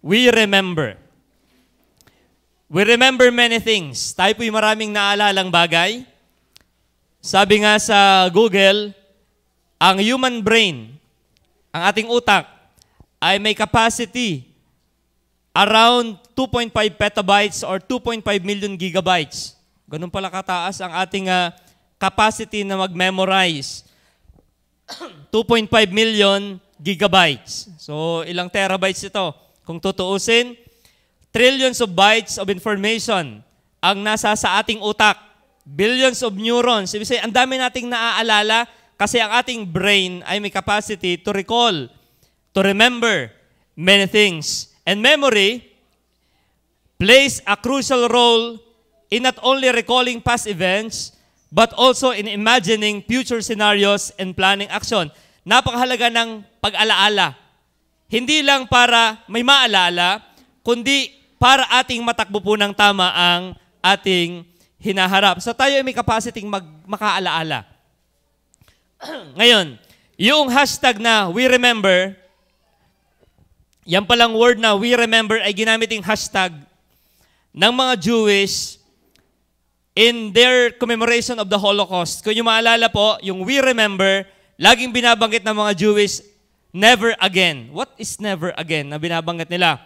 we remember. We remember many things. Tayo po'y maraming naalalang bagay. Sabi nga sa Google, ang human brain, ang ating utak, ay may capacity around 2.5 petabytes or 2.5 million gigabytes. Ganun pala kataas ang ating capacity na mag-memorize. 2.5 million gigabytes. So, ilang terabytes ito? Kung tutuusin, trillions of bytes of information ang nasa sa ating utak. Billions of neurons. Ibig sabihin, ang dami nating naaalala kasi ang ating brain ay may capacity to recall, to remember many things. And memory plays a crucial role in not only recalling past events, but also in imagining future scenarios and planning action. Napakahalaga ng pag-alaala. Hindi lang para may maalaala, kundi para ating matakbo po ng tama ang ating hinaharap. So tayo ay may capacity makaalaala. Ngayon, yung hashtag na we remember, yan palang word na we remember ay ginamiting hashtag ng mga Jewish in their commemoration of the Holocaust. Kung yung maalala po, yung we remember, laging binabanggit ng mga Jewish, never again. What is never again na binabanggit nila?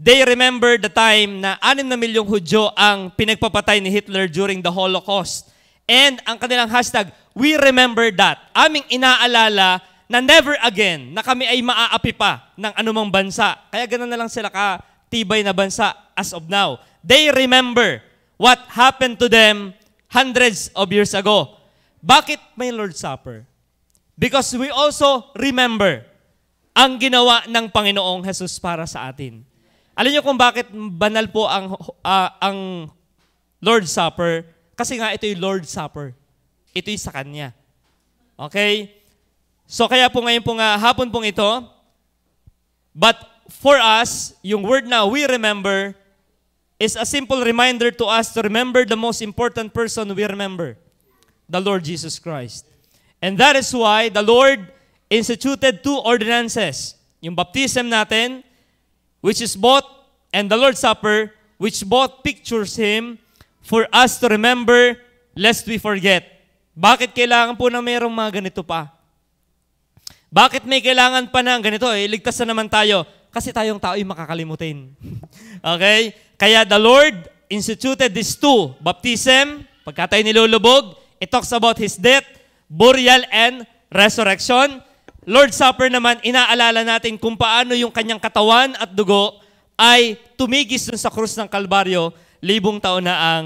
They remember the time na 6 na milyong Hudyo ang pinagpapatay ni Hitler during the Holocaust. And ang kanilang hashtag, we remember that. Aming inaalala na never again na kami ay maaapi pa ng anumang bansa. Kaya ganun na lang sila katibay na bansa as of now. They remember what happened to them hundreds of years ago. Bakit may Lord's Supper? Because we also remember ang ginawa ng Panginoong Jesus para sa atin. Alam niyo kung bakit banal po ang Lord's Supper? Kasi nga ito'y Lord's Supper. Ito'y sa Kanya. Okay? So kaya po ngayon po hapon pong ito, but for us, yung word na we remember is a simple reminder to us to remember the most important person we remember, the Lord Jesus Christ. And that is why the Lord instituted 2 ordinances. Yung baptism natin, which is both, and the Lord's Supper, which both pictures Him for us to remember lest we forget. Bakit kailangan po na mayroong mga ganito pa? Bakit may kailangan pa ng ganito? Iligtas na naman tayo. Kasi tayong tao ay makakalimutin. Okay? Kaya the Lord instituted these 2. Baptism, pagka tayo nilulubog, it talks about His death, burial, and resurrection. Lord's Supper naman, inaalala natin kung paano yung kanyang katawan at dugo ay tumigis dun sa krus ng Kalbaryo, 1,000 taon na ang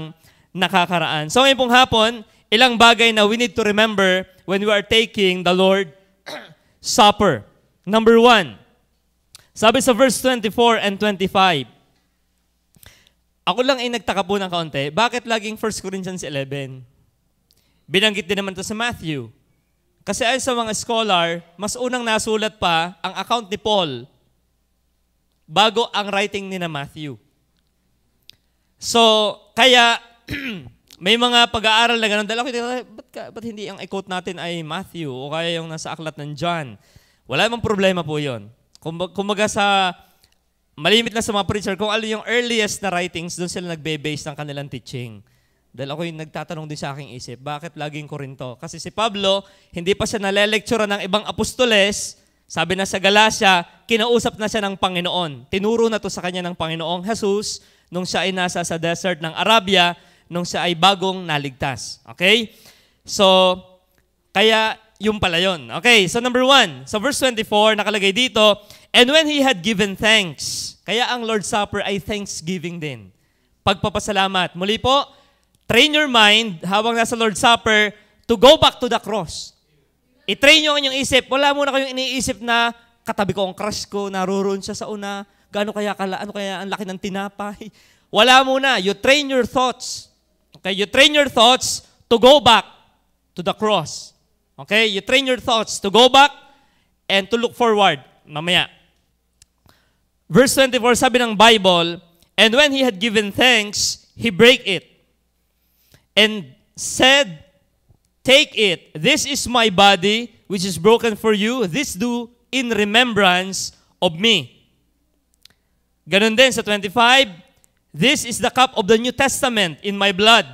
nakakaraan. So ngayon pong hapon, ilang bagay na we need to remember when we are taking the Lord's Supper. Number 1, sabi sa verse 24 and 25, ako lang ay nagtaka po ng kaunti, bakit laging 1 Corinthians 11? Binanggit din naman to sa Matthew. Kasi ayon sa mga scholar, mas unang nasulat pa ang account ni Paul bago ang writing ni na Matthew. So, kaya may mga pag-aaral na gano'n. Dahil ako, ba't hindi ang i-quote natin ay Matthew o kaya yung nasa aklat ng John? Wala namang problema po yun. Kumbaga sa, malimit na sa mga preacher, kung ano yung earliest na writings, doon sila nagbe-base ng kanilang teaching. Dahil ako yung nagtatanong din sa aking isip, bakit laging Korinto? Kasi si Pablo, hindi pa siya nalelektura ng ibang apostoles. Sabi na sa Galacia, kinausap na siya ng Panginoon. Tinuro na to sa kanya ng Panginoong Jesus nung siya ay nasa sa desert ng Arabia, nung siya ay bagong naligtas. Okay? So, kaya yung pala yun. Okay, so number 1, sa verse 24, nakalagay dito, and when he had given thanks, kaya ang Lord's Supper ay thanksgiving din. Pagpapasalamat. Muli po, train your mind habang nasa Lord's Supper to go back to the cross. I-train nyo ang inyong isip. Wala muna kayong iniisip na katabi ko ang crush ko, naroon siya sa una, ano kaya ang laki ng tinapay. Wala muna. You train your thoughts. Okay, you train your thoughts to go back to the cross. Okay, you train your thoughts to go back and to look forward. Mamaya. Verse 24, sabi ng Bible, and when he had given thanks, he brake it and said, take it, this is my body, which is broken for you. This do in remembrance of me. Ganon din sa 25, this is the cup of the New Testament in my blood.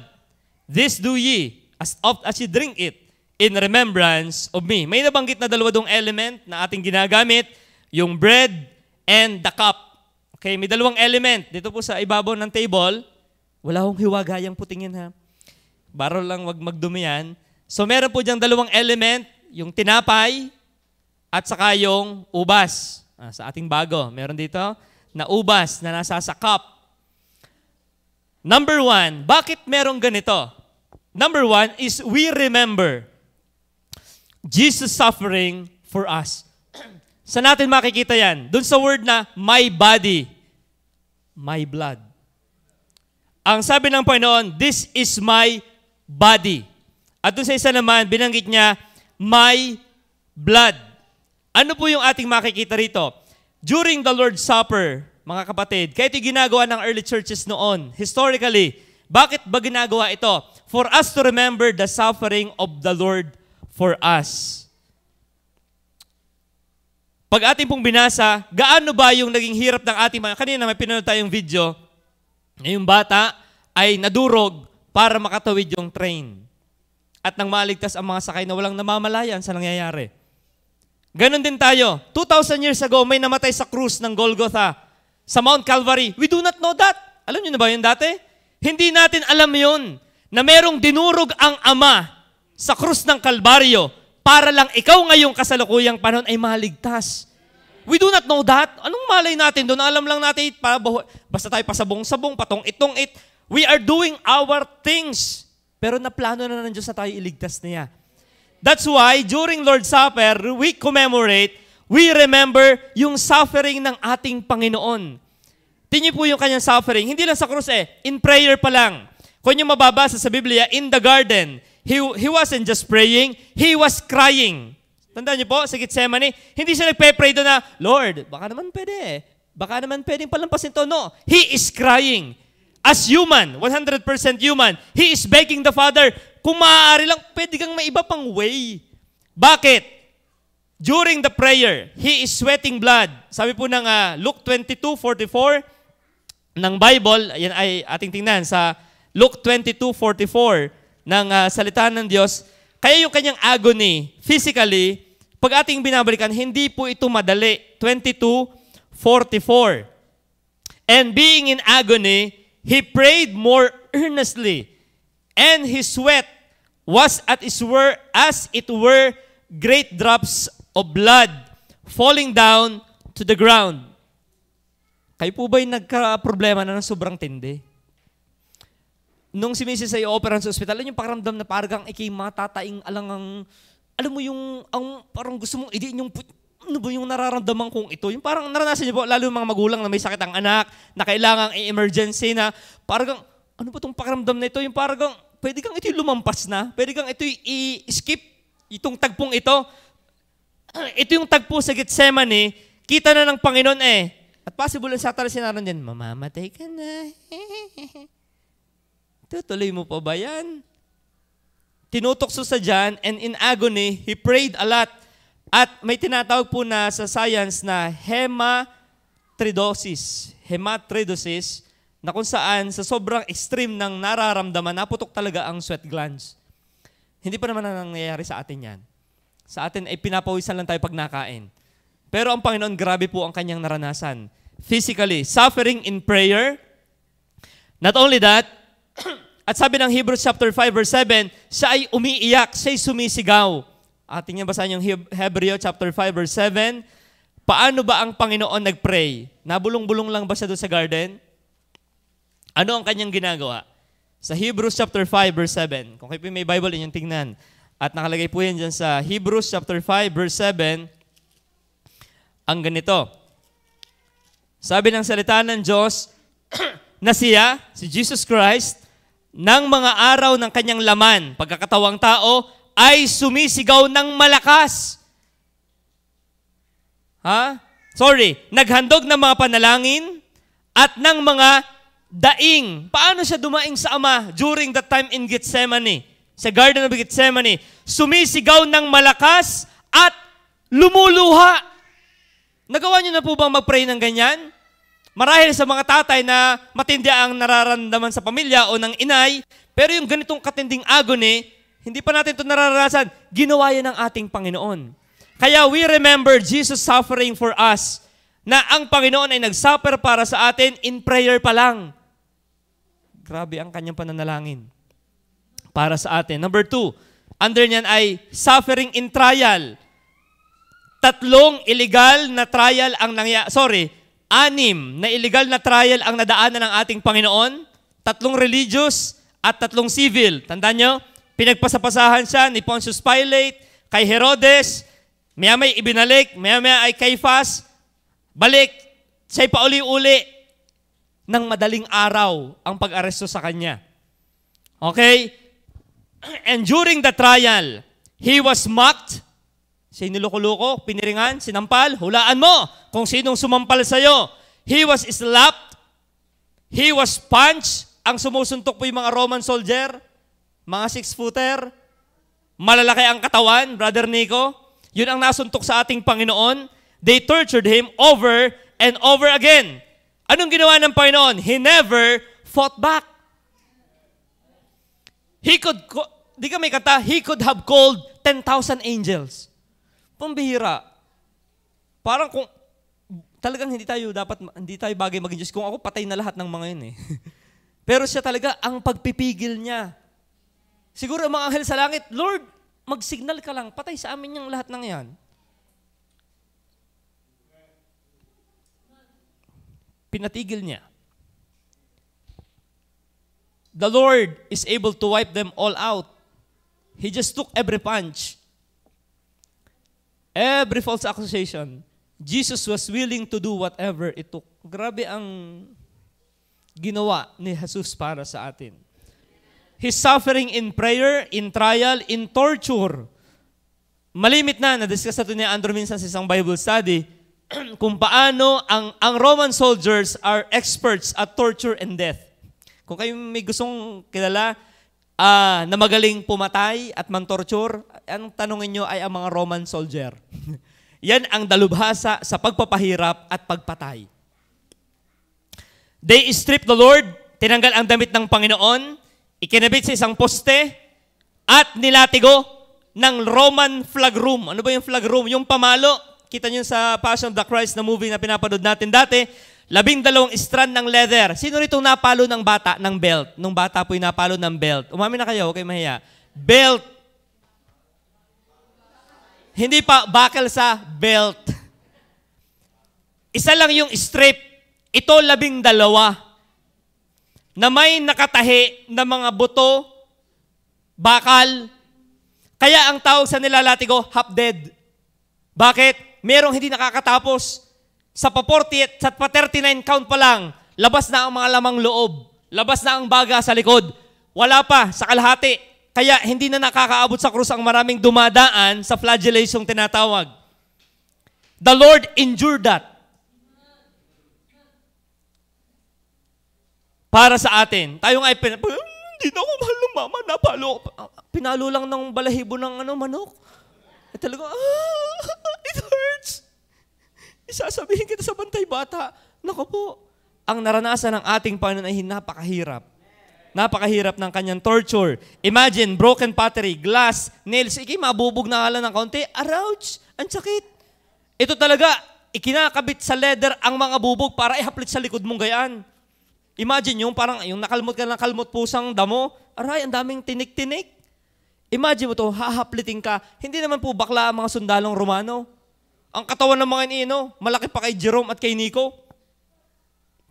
This do ye, as oft as ye drink it, in remembrance of me. May nabanggit na dalawa dong element na ating ginagamit, yung bread and the cup. Okay, may dalawang element. Dito po sa ibabaw ng table, wala hong hiwagayang putingin ha. Baro lang wag magdumi yan. So meron po diyang dalawang element, yung tinapay at saka yung ubas. Sa ating bago, meron dito na ubas na nasa sa cup. Number 1, bakit merong ganito? Number 1 is we remember Jesus suffering for us. Saan natin makikita yan? Doon sa word na my body, my blood. Ang sabi ng Panginoon, this is my body. At doon sa isa naman, binanggit niya, my blood. Ano po yung ating makikita rito? During the Lord's Supper, mga kapatid, kaya ito ginagawa ng early churches noon, historically, bakit ba ginagawa ito? For us to remember the suffering of the Lord for us. Pag ating pong binasa, gaano ba yung naging hirap ng ating mga, kanina may pinanood tayong video, yung bata ay nadurog para makatawid yung train. At nang maligtas ang mga sakay na walang namamalayan sa nangyayari. Ganon din tayo. 2,000 years ago, may namatay sa krus ng Golgotha sa Mount Calvary. We do not know that. Alam niyo na ba yun dati? Hindi natin alam yun na merong dinurog ang Ama sa krus ng Kalbaryo para lang ikaw ngayong kasalukuyang panahon ay maligtas. We do not know that. Anong malay natin doon? Alam lang natin, basta tayo pasabong-sabong, patong-itong-it. We are doing our things. Pero naplano na ng Diyos na tayo iligtas niya. That's why, during Lord's Supper, we commemorate, we remember yung suffering ng ating Panginoon. Tingnan po yung kanyang suffering. Hindi lang sa krus in prayer pa lang. Kung yung mababasa sa Biblia, in the garden, he wasn't just praying, he was crying. Tandaan niyo po, sa Gethsemane, hindi siya nagpe-pray doon na, Lord, baka naman pwede baka naman pwedeng palampasin to. No, he is crying. As human, 100% human, he is begging the Father, kung maaari lang, pwede kang may iba pang way. Bakit? During the prayer, he is sweating blood. Sabi po ng Luke 22:44 ng Bible, yan ay ating tingnan sa Luke 22:44 ng salita ng Diyos. Kaya yung kanyang agony, physically, pag ating binabalikan, hindi po ito madali. 22:44. And being in agony, he prayed more earnestly. And his sweat was as it were great drops of blood falling down to the ground. Kayo po ba'y nagka-problema na ng sobrang tindi? Nung si Mrs. ay operahan sa ospital, yung pakiramdam na parang ikay matataing alangang, alam mo yung, parang gusto mong idiin yung, ano ba yung nararamdaman kong ito? Yung parang naranasan niyo po, lalo yung mga magulang na may sakit ang anak, na kailangang emergency na, parang, ano ba itong pakiramdam na ito? Yung parang, pwede kang ito lumampas na, pwede kang ito i-skip, itong tagpong ito. Ito yung tagpo sa Gethsemane, kita na ng Panginoon At possible sa sinaran din, mamamatay ka na. Tutuloy mo pa ba yan? Tinutokso sa dyan, and in agony, he prayed a lot. At may tinatawag po na sa science na hematidrosis, na kung saan sa sobrang extreme ng nararamdaman, naputok talaga ang sweat glands. Hindi pa naman nangyayari sa atin yan. Sa atin ay pinapawisan lang tayo pag nakain. Pero ang Panginoon, grabe po ang kanyang naranasan. Physically, suffering in prayer. Not only that, at sabi ng Hebrews chapter 5 verse 7, siya ay umiiyak, siya ay sumisigaw. Ating basahin yung Hebrew chapter 5 verse 7. Paano ba ang Panginoon nagpray? Nabulong-bulong lang ba siya doon sa garden? Ano ang kanyang ginagawa? Sa Hebrews chapter 5 verse 7. Kung kayo may Bible, inyong tingnan. At nakalagay po yan dyan sa Hebrews chapter 5 verse 7. Ang ganito. Sabi ng salita ng Diyos, na siya, si Jesus Christ, ng mga araw ng kanyang laman, pagkakatawang tao, ay sumisigaw ng malakas. Naghandog ng mga panalangin at ng mga daing. Paano siya dumaing sa Ama during that time in Gethsemane? Sa Garden of Gethsemane. Sumisigaw ng malakas at lumuluha. Nagawa niyo na po bang mag-pray ng ganyan? Marahil sa mga tatay na matindi ang nararamdaman sa pamilya o ng inay, pero yung ganitong katinding agony, hindi pa natin ito nararanasan. Ginawa yan ng ating Panginoon. Kaya we remember Jesus suffering for us, na ang Panginoon ay nagsuffer para sa atin in prayer pa lang. Grabe ang kanyang pananalangin para sa atin. Number 2, under niyan ay suffering in trial. 3 illegal na trial ang nangyari. 6 na illegal na trial ang nadaanan ng ating Panginoon. 3 religious at 3 civil. Tandaan nyo, pinagpasapasahan siya ni Pontius Pilate, kay Herodes, maya-may ibinalik, maya-maya ay Caiaphas, balik, siya'y pauli-uli ng madaling araw ang pag-aresto sa kanya. Okay? And during the trial, he was mocked. Siya'y niloko-loko, piniringan, sinampal, hulaan mo kung sinong sumampal sa'yo. He was slapped. He was punched. Ang sumusuntok po yung mga Roman soldier, mga 6-footer. Malalaki ang katawan, Brother Nico. Yun ang nasuntok sa ating Panginoon. They tortured Him over and over again. Anong ginawa ng Panginoon? He never fought back. He could have called 10,000 angels. Pambihira. Parang kung talagang hindi tayo bagay maging Diyos. Kung ako, patay na lahat ng mga yun eh. Pero siya talaga, ang pagpipigil niya. Siguro ang mga anghel sa langit, Lord, mag-signal ka lang, patay sa amin yung lahat ng yan. Pinatigil niya. The Lord is able to wipe them all out. He just took every punch. Every false accusation, Jesus was willing to do whatever it took. Grabe ang ginawa ni Jesus para sa atin. His suffering in prayer, in trial, in torture. Malimit na-discuss natin ni Andrew minsan sa isang Bible study, kung paano ang Roman soldiers are experts at torture and death. Kung kayo may gustong kilala, na magaling pumatay at man-torture, ang tanongin nyo ay ang mga Roman soldier. Yan ang dalubhasa sa pagpapahirap at pagpatay. They stripped the Lord, tinanggal ang damit ng Panginoon, ikinabit sa isang poste, at nilatigo ng Roman flag room. Ano ba yung flag room? Yung pamalo. Kita nyo sa Passion of the Christ na movie na pinapanood natin dati, 12 strand ng leather. Sino rito napalo ng bata ng belt? Nung bata po yung napalo ng belt. Umamin na kayo, okay mahiya. Belt. Hindi pa buckle sa belt. Isa lang yung strip. Ito 12 na may nakatahi na mga buto, bakal. Kaya ang tawag sa nilalatigo, half dead. Bakit? Merong hindi nakakatapos. Sa pa-40 at pa-39 count pa lang, labas na ang mga lamang loob. Labas na ang baga sa likod. Wala pa, sa kalahati. Kaya hindi na nakakaabot sa krus ang maraming dumadaan sa flagellation tinatawag. The Lord endured that. Para sa atin. Tayo nga hindi na ako mahal ng mama, napalo. Pinalo lang ng balahibo ng manok. At talaga, it hurts. Isasabihin kita sa bantay bata, naku po, ang naranasan ng ating Panginoon ay napakahirap. Napakahirap ng kanyang torture. Imagine, broken pottery, glass, nails, mabubog na hala ng kaunti, ouch, ang sakit. Ito talaga, ikinakabit sa leather ang mga bubog para ihaplit sa likod mong gayaan. Imagine yung parang, yung nakalmot ka ng kalmot pusang damo, aray, ang daming tinik-tinik. Imagine mo to, hahaplitin ka, hindi naman po bakla ang mga sundalong Romano. Ang katawan ng mga iniino, malaki pa kay Jerome at kay Nico.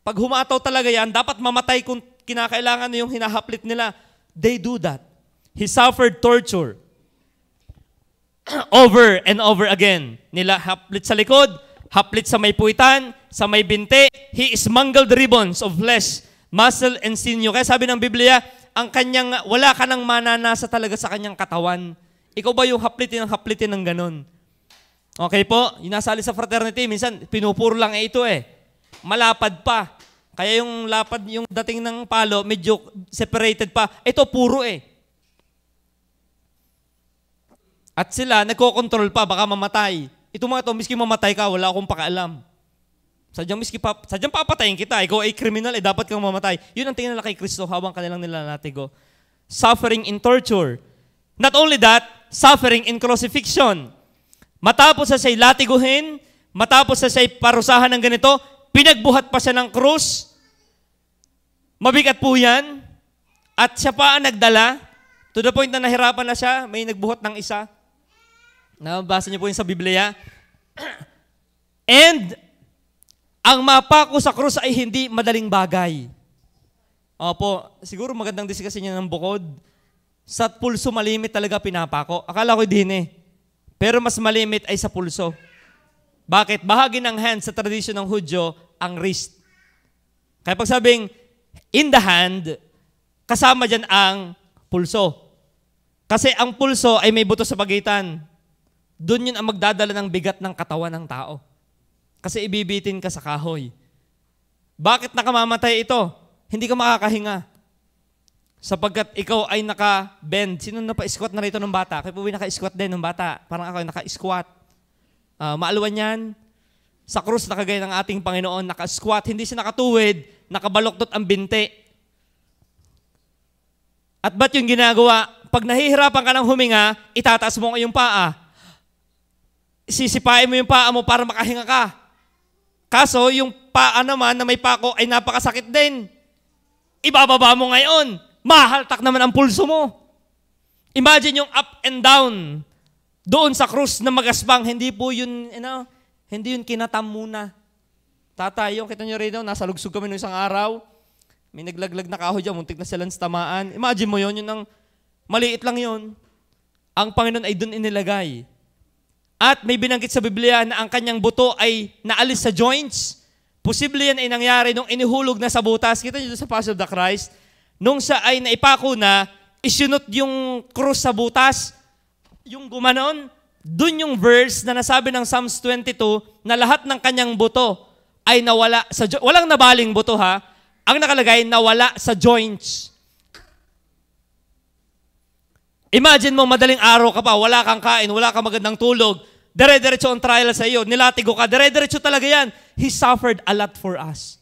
Pag humataw talaga yan, dapat mamatay kung kinakailangan na yung hinahaplit nila. They do that. He suffered torture. Over and over again. Nila haplit sa likod, haplit sa may puwitan, sa may binte. He is mangled ribbons of flesh, muscle, and sinew. Kaya sabi ng Biblia, wala ka nang mananasa talaga sa kanyang katawan. Ikaw ba yung haplitin ng ganon? Okay po, yung nasali sa fraternity, minsan pinupuro lang ito malapad pa. Kaya yung lapad, yung dating ng palo, medyo separated pa. Ito puro At sila, nagko-control pa, baka mamatay. Ito mga to, miski mamatay ka, wala akong pakialam. Sadyang papatayin kita. Ikaw ay criminal, dapat kang mamatay. Yun ang tingin nila kay Kristo habang kanilang nilalatigo. Suffering in torture. Not only that, suffering in crucifixion. Matapos na siya'y latiguhin, matapos na siya'y parusahan ng ganito, pinagbuhat pa siya ng krus. Mabigat po yan. At siya pa ang nagdala. To the point na nahirapan na siya, may nagbuhat ng isa. Nabasa niyo po yun sa Biblia. And, ang mapako sa krus ay hindi madaling bagay. Opo, siguro magandang discuss niya ng bukod. Sa pulso malimit talaga pinapako. Akala ko din eh. Pero mas malimit ay sa pulso. Bakit? Bahagi ng hand sa tradisyon ng Hudyo, ang wrist. Kaya pag sabing, in the hand, kasama dyan ang pulso. Kasi ang pulso ay may buto sa pagitan. Doon yun ang magdadala ng bigat ng katawan ng tao. Kasi ibibitin ka sa kahoy. Bakit nakamamatay ito? Hindi ka makakahinga. Sapagkat ikaw ay naka-bend. Sino napa-squat na rito ng bata? Kaya po naka-squat din ng bata. Parang ako ay naka-squat. Maaluan yan. Sa krus nakagaya ng ating Panginoon, naka-squat. Hindi siya nakatuwid, nakabaloktot ang binti. At ba't yung ginagawa? Pag nahihirapan ka ng huminga, itataas mo yung paa. Sisipain mo yung paa mo para makahinga ka. Kaso, yung paa naman na may pako ay napakasakit din. Ibababa mo ngayon. Mahaltak naman ang pulso mo. Imagine yung up and down doon sa krus na magaspang. Hindi po yun, hindi yun kinatam muna. Tatay, yung kita nyo rin daw, nasa lugsog kami noong isang araw. May naglaglag na kahoy dyan, muntik na silang tamaan. Imagine mo yun ang maliit lang yun. Ang Panginoon ay doon inilagay. At may binanggit sa Biblia na ang kanyang buto ay naalis sa joints. Posible yan ay nangyari nung inihulog na sa butas. Kita nyo sa Passion of the Christ. Nung siya ay naipako na, isinot yung krus sa butas, yung gumanon, dun yung verse na nasabi ng Psalms 22 na lahat ng kanyang buto ay nawala sa walang nabaling buto ha. Ang nakalagay, nawala sa joints. Imagine mo, madaling araw ka pa, wala kang kain, wala kang magandang tulog, dire-diretso ang trial sa iyo, nilatigo ka, dire-diretso talaga yan. He suffered a lot for us.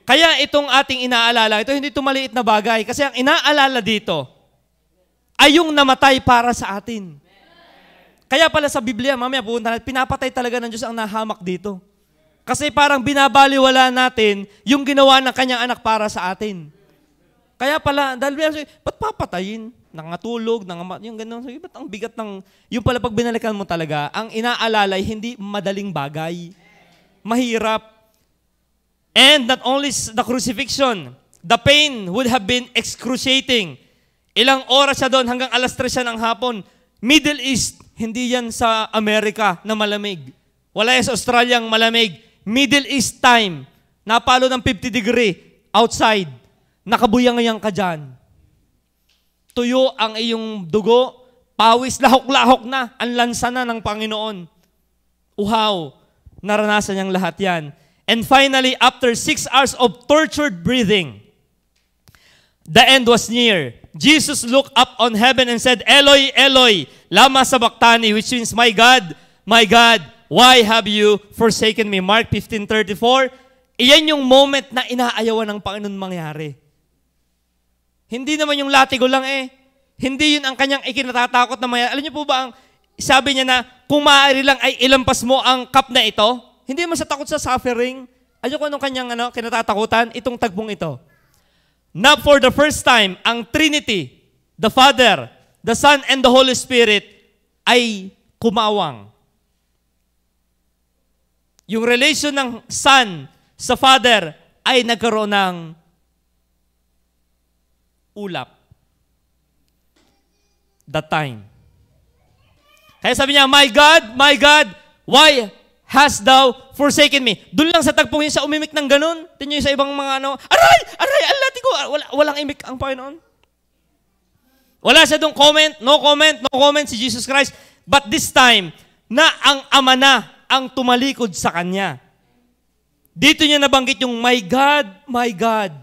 Kaya itong ating inaalala, ito hindi ito maliit na bagay, kasi ang inaalala dito ay yung namatay para sa atin. Kaya pala sa Biblia, mamaya pupunta natin, pinapatay talaga ng Diyos ang nahamak dito. Kasi parang binabaliwala natin yung ginawa ng kanyang anak para sa atin. Kaya pala, dahil ba't papatayin? Nangatulog, yung gano'n. Ba't ang bigat ng... Yung pala pag binalikan mo talaga, ang inaalala ay hindi madaling bagay. Mahirap. And not only the crucifixion, the pain would have been excruciating. Ilang oras siya doon, hanggang 3:00 siya ng hapon. Middle East, hindi yan sa Amerika na malamig. Wala yan sa Australia ang malamig. Middle East time, napalo ng 50 degree outside. Nakabuyang-yang ka dyan. Tuyo ang iyong dugo, pawis, lahok-lahok na, ang lansa na ng Panginoon. Uhaw, naranasan niyang lahat yan. And finally, after 6 hours of tortured breathing, the end was near. Jesus looked up on heaven and said, Eloi, Eloi, lama sabachthani, which means, my God, why have you forsaken me? Mark 15:34. Iyan yung moment na inaayawan ng Panginoon mangyari. Hindi naman yung latigo lang eh. Hindi yun ang kanyang ikinatatakot na mangyari. Alam niyo po ba, sabi niya na, kung maaari lang ay ilampas mo ang cup na ito, hindi man siya takot sa suffering. Alam ko anong kanyang kinatatakutan? Itong tagpong ito. Na for the first time, ang Trinity, the Father, the Son, and the Holy Spirit ay kumawang. Yung relation ng Son sa Father ay nagkaroon ng ulap. That time. Kaya sabi niya, my God, why hast thou forsaken me? Doon lang sa tagpong yun sa umimik ng ganun. Tingnan niyo sa ibang mga aray, alatigo. Walang imik ang Panginoon. Wala siya doon no comment si Jesus Christ. But this time, na ang Ama na ang tumalikod sa Kanya. Dito niya nabanggit yung, my God,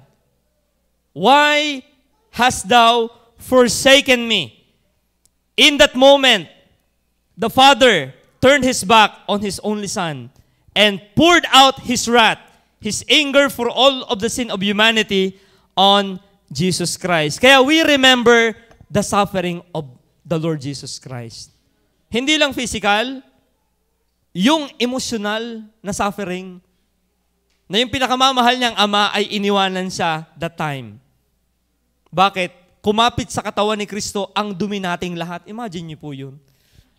why hast thou forsaken me? In that moment, the Father turned His back on His only Son and poured out His wrath, His anger for all of the sin of humanity on Jesus Christ. Kaya we remember the suffering of the Lord Jesus Christ. Hindi lang physical, yung emotional na suffering, na yung pinakamamahal niyang ama ay iniwanan siya that time. Bakit? Kumapit sa katawan ni Kristo ang dumi nating lahat. Imagine niyo po yun.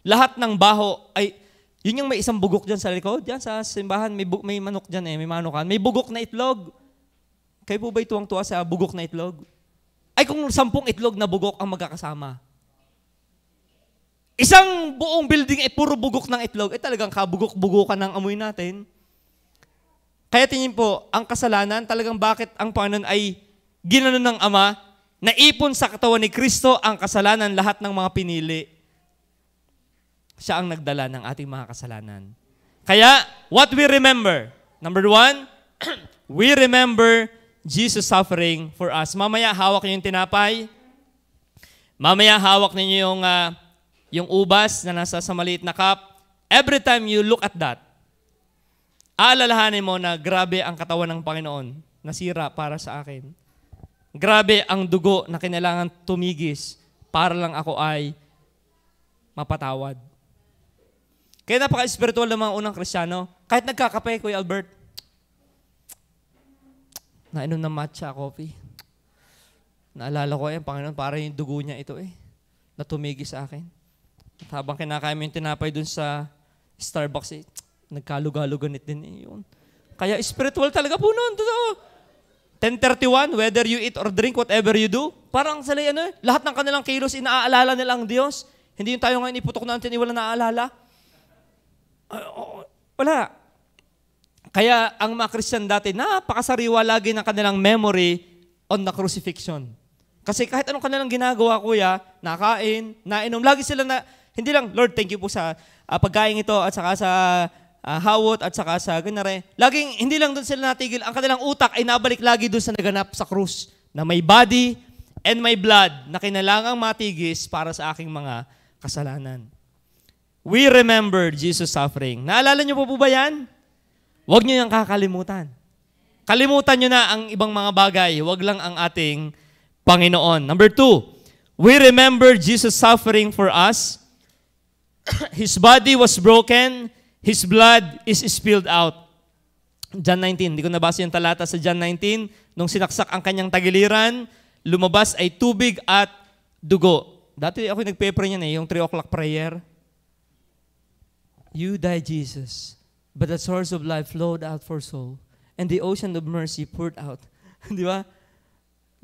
Lahat ng baho ay, yun yung may isang bugok dyan sa likod. Dyan sa simbahan, may manok dyan may manukan. May bugok na itlog. Kayo po ba'y tuwang-tuwa sa bugok na itlog? Ay kung 10 itlog na bugok ang magkakasama. Isang buong building ay puro bugok ng itlog. Talagang kabugok-bugokan ng amoy natin. Kaya tingin po, ang kasalanan, talagang bakit ang Panginoon ay ginanon ng Ama, naipon sa katawan ni Kristo ang kasalanan lahat ng mga pinili. Siya ang nagdala ng ating mga kasalanan. Kaya, what we remember? Number 1, we remember Jesus suffering for us. Mamaya, hawak niyo yung tinapay. Mamaya, hawak niyo yung ubas na nasa sa maliit na cup. Every time you look at that, aalalahanin mo na grabe ang katawan ng Panginoon, nasira para sa akin. Grabe ang dugo na kinailangan tumigis para lang ako ay mapatawad. Kaya napaka-spiritual ng mga unang Kristiyano. Kahit nagkakape, Kuya Albert, nainom ng matcha coffee. Naalala ko Panginoon, para yung dugo niya ito na tumigis sa akin. At habang kinakain mo yung tinapay dun sa Starbucks, nagkalugaluganit din yun. Kaya spiritual talaga po noon. 10:31, whether you eat or drink, whatever you do, parang sila lahat ng kanilang kilos, inaaalala nila ang Diyos. Hindi yung tayo ngayon iputok natin, wala naaalala. Wala. Kaya ang mga Christian dati, napakasariwa lagi ng kanilang memory on the crucifixion. Kasi kahit anong kanilang ginagawa, kuya, nakain, nainom, lagi sila hindi lang, Lord, thank you po sa pagkain ito at saka sa hawot at saka sa ganare. Laging, hindi lang doon sila natigil. Ang kanilang utak ay nabalik lagi doon sa naganap sa krus na may body and may blood na kinailangang matigis para sa aking mga kasalanan. We remember Jesus suffering. Naalala niyo po ba yan? Huwag niyo yung kakalimutan. Kalimutan niyo na ang ibang mga bagay. Huwag lang ang ating Panginoon. Number 2, we remember Jesus suffering for us. His body was broken. His blood is spilled out. John 19. Hindi ko nabasa yung talata sa John 19. Nung sinaksak ang kanyang tagiliran, lumabas ay tubig at dugo. Dati ako nagpe-pray niyan yung 3 o'clock prayer. You died, Jesus, but the source of life flowed out for soul, and the ocean of mercy poured out. Di ba?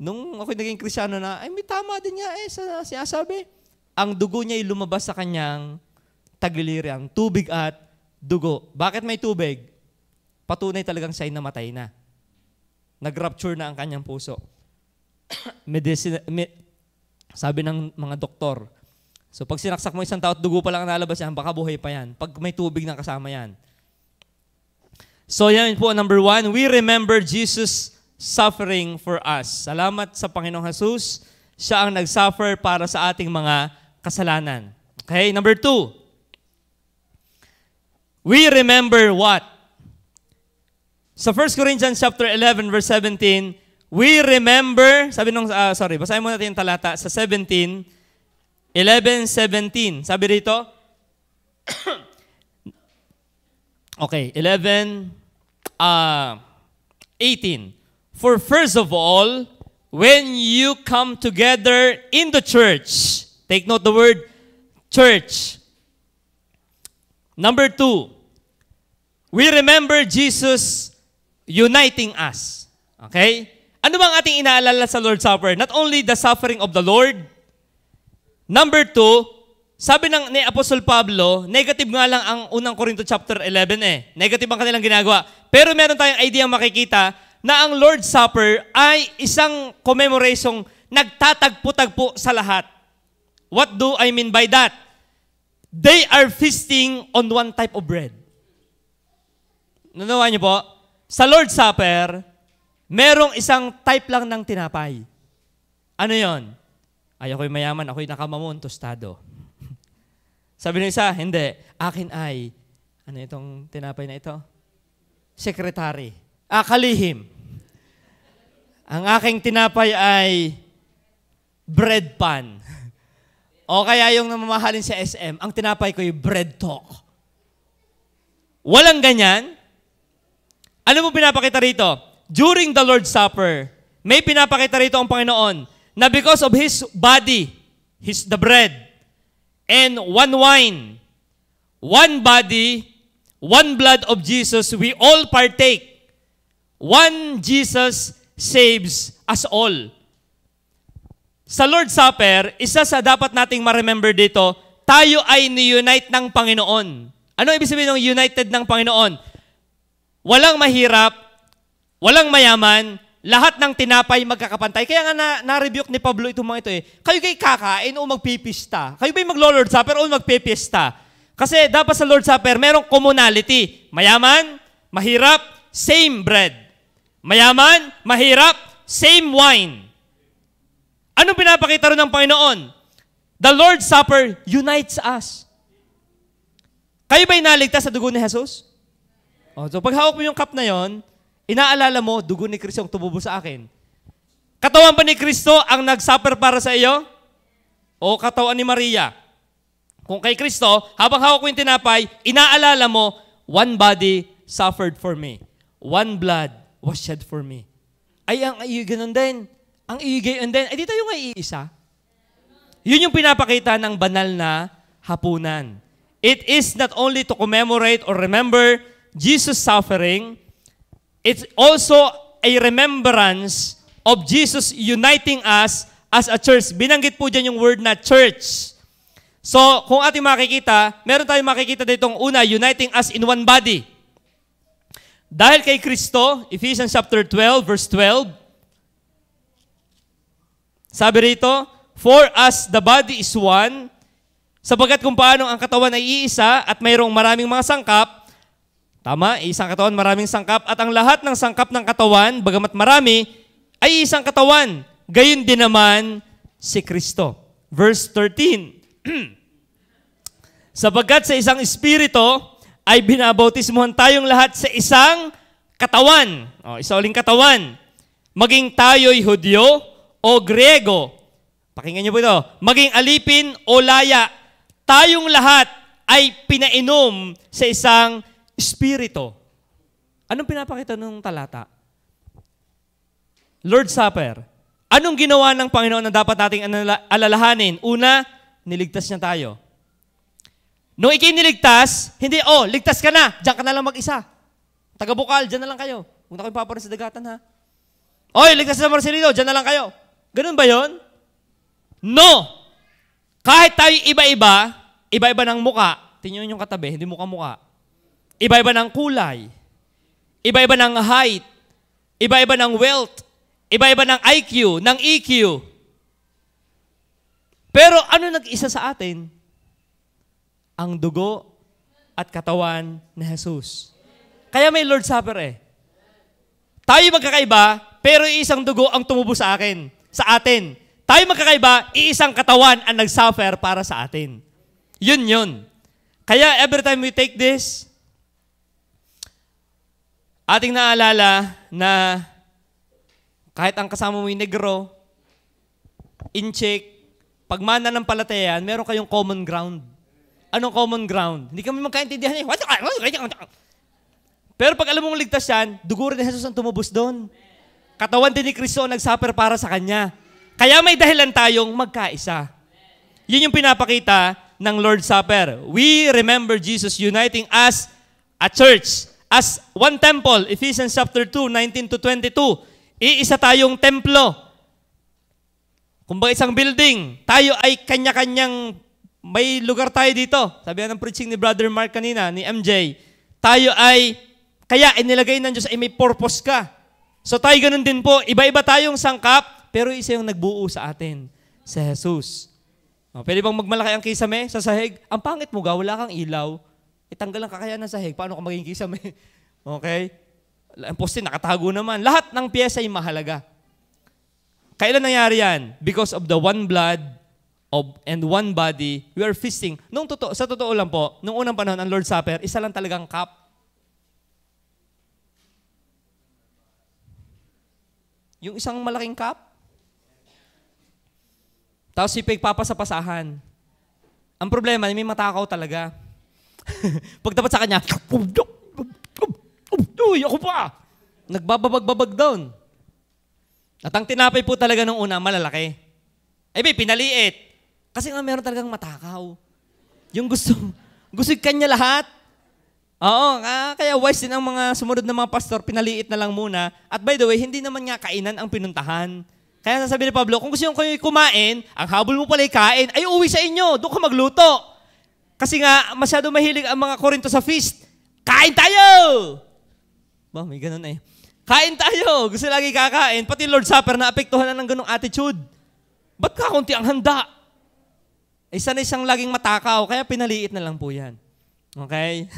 Nung ako naging Kristiyano na, may tama din niya sa sinasabi. Ang dugo niya ay lumabas sa kanyang tagiliran, tubig at dugo. Bakit may tubig? Patunay talagang siya'y namatay na. Nag-rupture na ang kanyang puso. Sabi ng mga doktor, so pag sinaksak mo isang tao at dugo pa lang nalabas yan, baka buhay pa yan. Pag may tubig na kasama yan. So yan po, number 1, we remember Jesus suffering for us. Salamat sa Panginoong Jesus. Siya ang nag-suffer para sa ating mga kasalanan. Okay, number 2, we remember what? Sa 1 Corinthians chapter 11 verse 17, we remember, sabi nung, basahin mo natin yung talata sa 11:17. Sabi rito, okay, 18. For first of all, when you come together in the church, take note the word church. Number 2, we remember Jesus uniting us. Okay? Ano bang ating inaalala sa Lord's Supper? Not only the suffering of the Lord. Number 2, sabi ni Apostle Pablo, negative nga lang ang unang Corinto chapter 11 Negative ang kanilang ginagawa. Pero meron tayong idea makikita na ang Lord's Supper ay isang commemoration nagtatagpo-tagpo sa lahat. What do I mean by that? They are feasting on one type of bread. Nanawa niyo po? Sa Lord's Supper, merong isang type lang ng tinapay. Ano yon? Ay, ako'y mayaman, ako'y nakamamon, tostado. Sabi ng isa, hindi. Akin ay, ano itong tinapay na ito? secretary. Kalihim. Ang aking tinapay ay bread pan. O kaya yung namamahalin sa SM, ang tinapay ko yung bread talk. Walang ganyan. Ano mo pinapakita rito? During the Lord's Supper, may pinapakita rito ang Panginoon na because of His body, the bread, and one wine, one body, one blood of Jesus, we all partake. One Jesus saves us all. Sa Lord's Supper, isa sa dapat nating ma-remember dito, tayo ay ni-unite ng Panginoon. Ano ibig sabihin ng united ng Panginoon? Walang mahirap, walang mayaman, lahat ng tinapay magkakapantay. Kaya nga na-rebuke ni Pablo itong mga ito eh. Kayo kayo kakain o magpipista? Kayo ba'y mag-Lord's Supper o magpipista? Kasi dapat sa Lord's Supper, merong commonality. Mayaman, mahirap, same bread. Mayaman, mahirap, same wine. Anong pinapakita rin ng Panginoon? The Lord's Supper unites us. Kayo ba'y naligtas sa dugo ni Jesus? So pag hawak mo yung cup na yon, inaalala mo, dugo ni Kristo ang tumubo sa akin. Katawan ba ni Kristo ang nag-suffer para sa iyo? O katawan ni Maria? Kung kay Kristo, habang hawak mo yung tinapay, inaalala mo, one body suffered for me. One blood was shed for me. Ay, ang ganun din. Ang iigayon din, di tayo nga iisa. Yun yung pinapakita ng banal na hapunan. It is not only to commemorate or remember Jesus' suffering, it's also a remembrance of Jesus uniting us as a church. Binanggit po dyan yung word na church. So, kung ating makikita, meron tayong makikita ditong una, uniting us in one body. Dahil kay Kristo, Ephesians chapter 12, verse 12, sabi rito, for us the body is one, sapagkat kung paano ang katawan ay iisa at mayroong maraming mga sangkap, tama, isang katawan, maraming sangkap, at ang lahat ng sangkap ng katawan, bagamat marami, ay isang katawan. Gayon din naman si Kristo. Verse 13, sapagkat sa isang espiritu ay binabautismuhan tayong lahat sa isang katawan. Isa uling katawan. Maging tayo'y Hudyo o Griego. Pakinggan niyo po ito. Maging alipin o laya. Tayong lahat ay pinainom sa isang espiritu. Anong pinapakita ng talata? Lord's Supper. Anong ginawa ng Panginoon na dapat nating alalahanin? Una, niligtas niya tayo. Nung ikiniligtas, hindi, ligtas ka na, diyan ka na lang mag-isa. Taga-Bukal, diyan na lang kayo. Huwag na kayong paparin sa dagatan, ha? Ligtas na Marcelino, diyan na lang kayo. Ganun ba yon? No! Kahit tayo iba-iba, iba-iba ng muka, tingnan yung katabi, hindi muka-muka. Iba-iba ng kulay, iba-iba ng height, iba-iba ng wealth, iba-iba ng IQ, ng EQ. Pero ano nag-isa sa atin? Ang dugo at katawan ni Jesus. Kaya may Lord's Supper eh. Tayo magkakaiba, pero isang dugo ang tumubo sa akin, sa atin. Tayo magkakaiba, iisang katawan ang nag-suffer para sa atin. Yun. Kaya every time we take this, ating naalala na kahit ang kasama mo yung negro, incheck, pagmana ng palatayan, meron kayong common ground. Anong common ground? Hindi kami magkaintindihan. Pero pag alam mong ligtas yan, dugo rin ni Jesus ang tumubos doon. Katawan din ni Kristo ang nag-suffer para sa Kanya. Kaya may dahilan tayong magkaisa. Yun yung pinapakita ng Lord's Supper. We remember Jesus uniting us a church, as one temple, Ephesians chapter 2, 19 to 22. Iisa tayong templo. Kumbaga isang building, tayo ay kanya-kanyang, may lugar tayo dito. Sabi ng preaching ni Brother Mark kanina, ni MJ, tayo ay, kaya inilagay ng Diyos ay may purpose ka. So tayo ganun din po, iba-iba tayong sangkap, pero isa yung nagbuo sa atin, si Jesus. Pwede bang magmalaki ang kisame sa sahig? Ang pangit mo ga, wala kang ilaw. Itanggal ang kakayanan ng sahig, paano ka maging kisame? Okay? Ang poste, nakatago naman. Lahat ng piyesa ay mahalaga. Kailan nangyari yan? Because of the one blood and one body, we are feasting. Sa totoo lang po, nung unang panahon, ang Lord's Supper, isa lang talagang cup. Yung isang malaking cup. Tapos ipagpapasapasahan. Ang problema, may matakaw talaga. Pagtapat sa kanya, uy, ako pa! Nagbababag-babag down. At ang tinapay po talaga nung una, malalaki. Pinaliit. Kasi nga meron talagang matakaw. Yung gusto kanya lahat. Oo, kaya wise din ang mga sumunod na mga pastor, pinaliit na lang muna. At by the way, hindi naman nga kainan ang pinuntahan. Kaya sasabi ni Pablo, kung gusto nyo kayo kumain, ang habol mo pala kain, ay uwi sa inyo, doon ka magluto. Kasi nga, masyado mahilig ang mga Korinto sa feast. Kain tayo! May ganun eh. Kain tayo! Gusto lagi kakain. Pati Lord Supper, naapektuhan na ng ganung attitude. Ba't kakunti ang handa? Isa na isang laging matakaw, kaya pinaliit na lang po yan. Okay?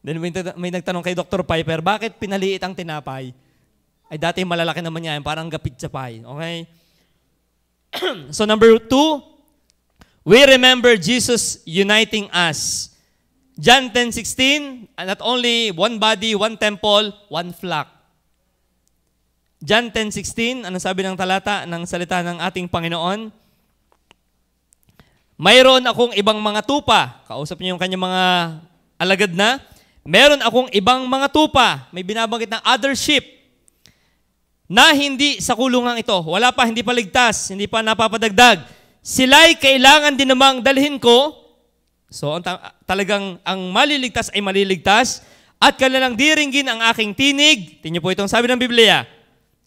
Then may nagtanong kay Dr. Piper, bakit pinaliit ang tinapay? Ay dati malalaki naman yan, parang gapit sa pie. Okay? So number 2, we remember Jesus uniting us. John 10:16, not only one body, one temple, one flock. John 10:16, ano sabi ng talata ng salita ng ating Panginoon? Mayroon akong ibang mga tupa. Kausap niyo yung kanyang mga alagad na. Meron akong ibang mga tupa. May binabanggit ng other sheep na hindi sa kulungang ito. Wala pa, hindi pa ligtas, hindi pa napapadagdag. Sila'y kailangan din namang dalhin ko. So, talagang ang maliligtas ay maliligtas at kanilang diringgin ang aking tinig. Tingnan po itong sabi ng Biblia.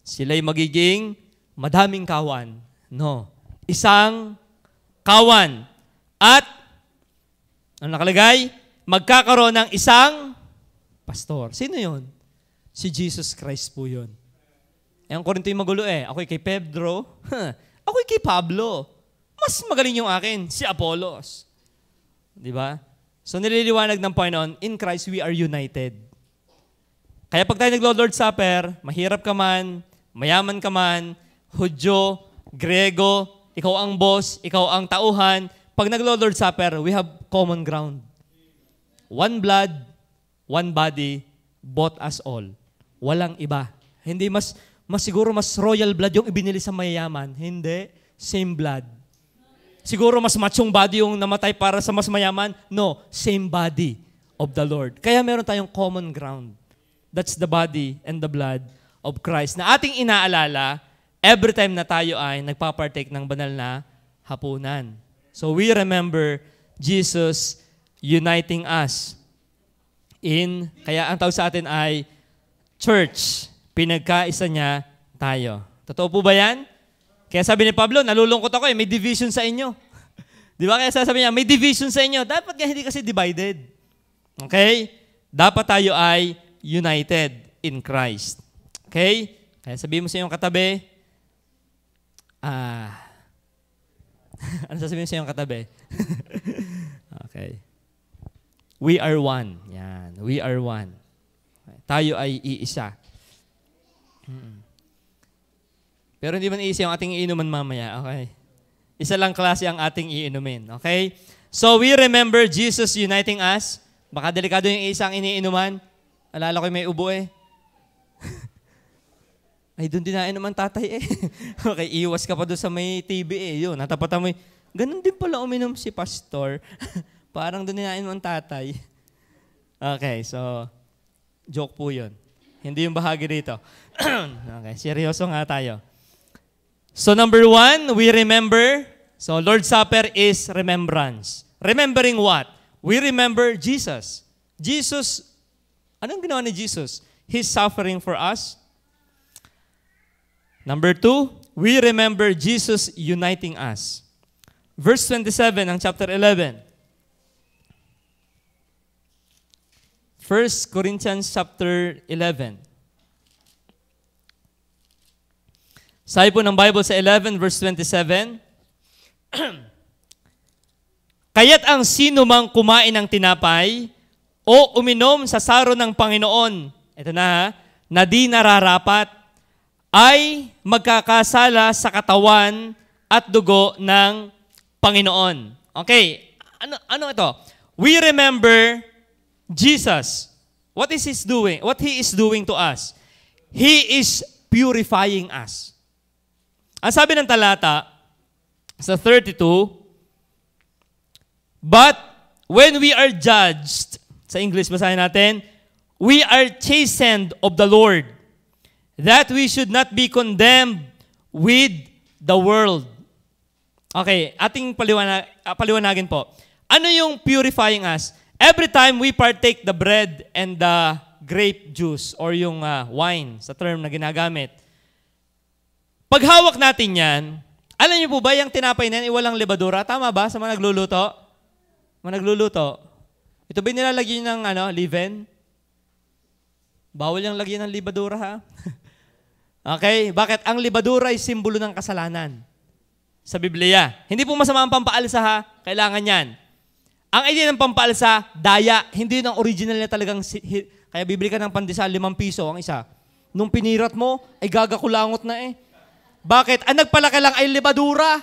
Sila'y magiging madaming kawan. No. Isang kawan. At, ano nakalagay? Magkakaroon ng isang pastor. Sino yon? Si Jesus Christ po yun. Ang Korinto yung magulo eh. Ako'y kay Pedro. Ako'y kay Pablo. Mas magaling yung akin, si Apollos. Di ba? So nililiwanag ng Panginoon, in Christ we are united. Kaya pag tayo naglo-Lord Supper, mahirap ka man, mayaman ka man, Hudyo, Grego, ikaw ang boss, ikaw ang tauhan, pag naglo-Lord Supper, we have common ground. One blood, one body, both us all. Walang iba. Hindi mas siguro mas royal blood yung ibinili sa mayayaman. Hindi. Same blood. Siguro mas machong body yung namatay para sa mas mayaman. No. Same body of the Lord. Kaya meron tayong common ground. That's the body and the blood of Christ na ating inaalala every time na tayo ay nagpapartake ng banal na hapunan. So we remember Jesus uniting us kaya ang tawag sa atin ay church. Pinagkaisa niya tayo. Totoo po ba yan? Kaya sabi ni Pablo, nalulungkot ako may division sa inyo. Di ba? Kaya sabi niya, may division sa inyo. Dapat nga hindi kasi divided. Okay? Dapat tayo ay united in Christ. Okay? Kaya sabihin mo sa iyong katabi, ano sasabihin mo sa iyong katabi? Okay. We are one. Yan. We are one. Tayo ay iisa. Pero hindi man iisa yung ating iinuman mamaya. Okay. Isa lang klase ang ating iinumin. Okay? So we remember Jesus uniting us. Baka delikado yung isang iniinuman. Alala ko may ubo eh. Ay, doon din nainuman tatay eh. Okay, iwas ka pa doon sa may TV eh. Yun, natapatan mo ganun din pala uminom si pastor. Parang doon din nainuman tatay. Okay, so joke po yun. Hindi yung bahagi dito. Okay, seryoso nga tayo. So number 1, we remember. So Lord's Supper is remembrance. Remembering what? We remember Jesus. Jesus, anong ginawa ni Jesus? His suffering for us. Number 2, we remember Jesus uniting us. Verse 27 ng chapter 11. 1 Corinthians chapter 11. Sabi po ng Bible sa 11 verse 27, kaya't ang sino mang kumain ng tinapay o uminom sa saro ng Panginoon, ito na di nararapat, ay magkakasala sa katawan at dugo ng Panginoon. Okay, ano ito? We remember Jesus. What is He doing? What He is doing to us? He is purifying us. Ang sabi ng talata sa 32, but when we are judged, sa English basahin natin, we are chastened of the Lord, that we should not be condemned with the world. Okay, ating paliwanagin po. Ano yung purifying us? Every time we partake the bread and the grape juice or yung wine, sa term na ginagamit, pag hawak natin yan, alam niyo po ba yung tinapay na yan, walang lebadura? Tama ba sa mga nagluluto? Mga nagluluto. Ito ba nilalagyan ng leaven? Bawal yung lagyan ng libadura, ha? Okay? Bakit? Ang libadura ay simbolo ng kasalanan sa Biblia. Hindi po masama ang pampaalsa, ha? Kailangan yan. Ang idea ng pampaalsa, daya. Hindi yun ang original niya talagang... Kaya bibili ka ng pandesal, 5 piso ang isa. Nung pinirat mo, ay gagakulangot na eh. Bakit? Ang nagpalaki lang ay libadura.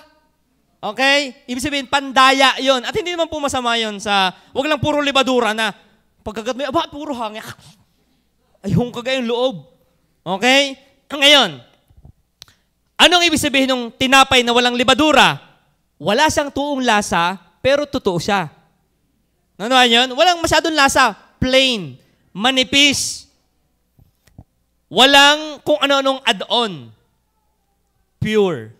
Okay? Ibig sabihin, pandaya yon. At hindi naman po masama yon sa... Huwag lang puro libadura na pagkagat mo, puro hangin. Ay, yung kagayong loob. Okay? Ngayon, anong ibig sabihin ng tinapay na walang libadura? Wala siyang tuong lasa, pero totoo siya. Ano yun? Walang masyadong lasa. Plain. Manipis. Walang kung ano-anong add-on. Pure.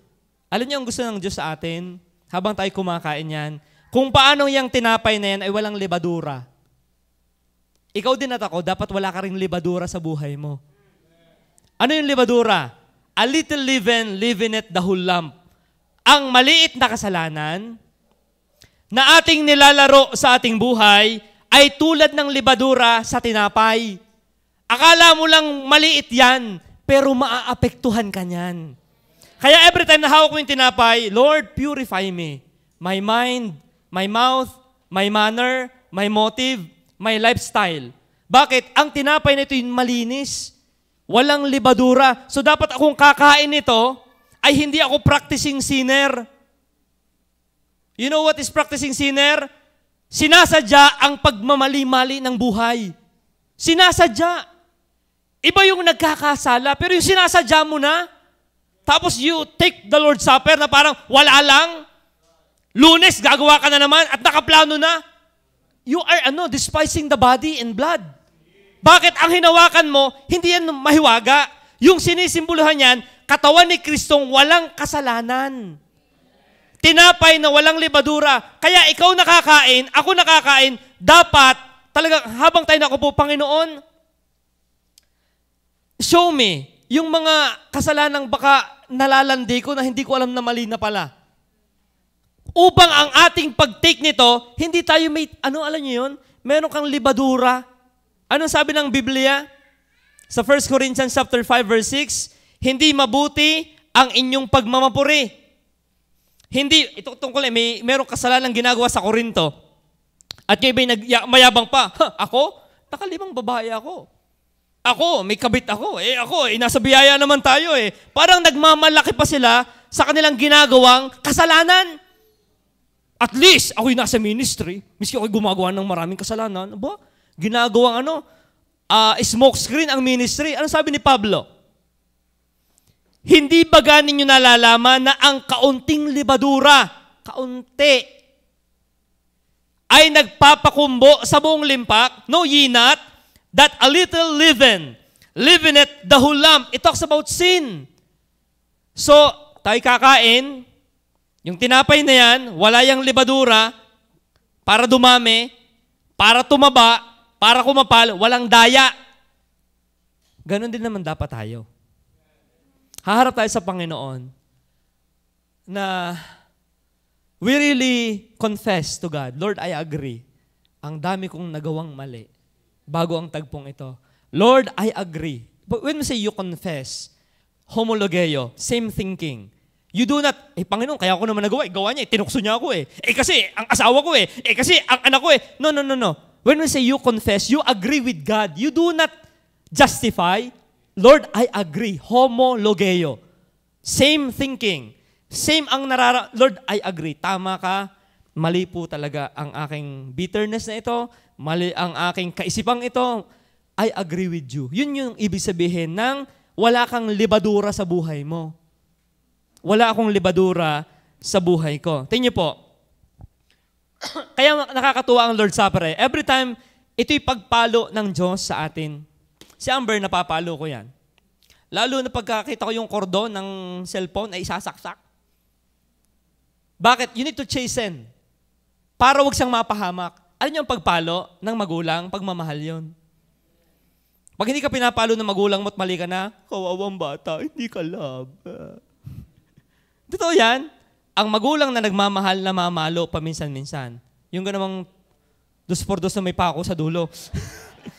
Alam niyo ang gusto ng Diyos sa atin? Habang tayo kumakain yan, kung paano yung tinapay na yan ay walang libadura. Ikaw din at ako, dapat wala ka rin libadura sa buhay mo. Ano yung libadura? A little leaven, leaveneth the whole lump. Ang maliit na kasalanan na ating nilalaro sa ating buhay ay tulad ng libadura sa tinapay. Akala mo lang maliit yan, pero maaapektuhan ka niyan. Kaya every time na hawak mo yung tinapay, Lord, purify me. My mind, my mouth, my manner, my motive, my lifestyle. Bakit? Ang tinapay na ito yung malinis. Walang libadura. So dapat akong kakain nito ay hindi ako practicing sinner. You know what is practicing sinner? Sinasadya ang pagmamali-mali ng buhay. Sinasadya. Iba yung nagkakasala, pero yung sinasadya mo na, tapos you take the Lord's Supper na parang wala lang. Lunes, gagawa ka na naman at nakaplano na. You are despising the body and blood. Bakit? Ang hinawakan mo, hindi yan mahiwaga. Yung sinisimboluhan yan, katawan ni Kristong walang kasalanan. Tinapay na walang libadura. Kaya ikaw nakakain, ako nakakain, dapat talaga habang tayo nakupo, Panginoon, show me yung mga kasalanang baka nalalandi ko na hindi ko alam na mali na pala. Upang ang ating pag-take nito, hindi tayo may, alam niyo yun? Meron kang libadura. Anong sabi ng Biblia? Sa 1 Corinthians chapter 5 verse 6, hindi mabuti ang inyong pagmamapuri. Hindi, ito tungkol merong kasalanang ginagawa sa Korinto. At yung iba mayabang pa, ako? Nakalimang babae ako. Ako, may kabit ako. Nasa biyaya naman tayo eh. Parang nagmamalaki pa sila sa kanilang ginagawang kasalanan. At least, ako'y nasa ministry. Miski ako'y gumagawa ng maraming kasalanan. Aba, ginagawang smoke screen ang ministry. Ano sabi ni Pablo? Hindi ba ganin nyo nalalaman na ang kaunting libadura, kaunti, ay nagpapakumbo sa buong limpak? No, ye not, that a little leaven, leaveneth the whole lump. It talks about sin. So, tayo kakain, yung tinapay na yan, wala yung libadura, para dumami, para tumaba, para kumapal, walang daya. Ganon din naman dapat tayo. Haharap tayo sa Panginoon na we really confess to God, Lord, I agree. Ang dami kong nagawang mali bago ang tagpong ito. Lord, I agree. But when we say you confess, homologeo, same thinking. You do not, Panginoon, kaya ako naman nagawa. Gawa niya, tinukso niya ako eh. Kasi ang asawa ko eh. Kasi ang anak ko eh. No. When we say you confess, you agree with God. You do not justify. Lord, I agree. Homologeo. Same thinking. Same ang Lord, I agree. Tama ka. Mali po talaga ang aking bitterness na ito. Mali ang aking kaisipang ito. I agree with you. Yun yung ibig sabihin ng wala kang libadura sa buhay mo. Wala akong libadura sa buhay ko. Tingnan niyo po. Kaya nakakatuwa ang Lord's Supper eh. Every time, ito'y pagpalo ng Diyos sa atin. Si Amber, napapalo ko yan. Lalo na pagkakita ko yung kordon ng cellphone ay isasaksak. Bakit? You need to chasten. Para wag siyang mapahamak. Ano yung pagpalo ng magulang? Pagmamahal yun. Pag hindi ka pinapalo ng magulang mo at mali ka na, kawawang bata, hindi ka love. Totoo yan. Ang magulang na nagmamahal na mamalo paminsan-minsan. Yung ganamang 2x2 na may pako sa dulo.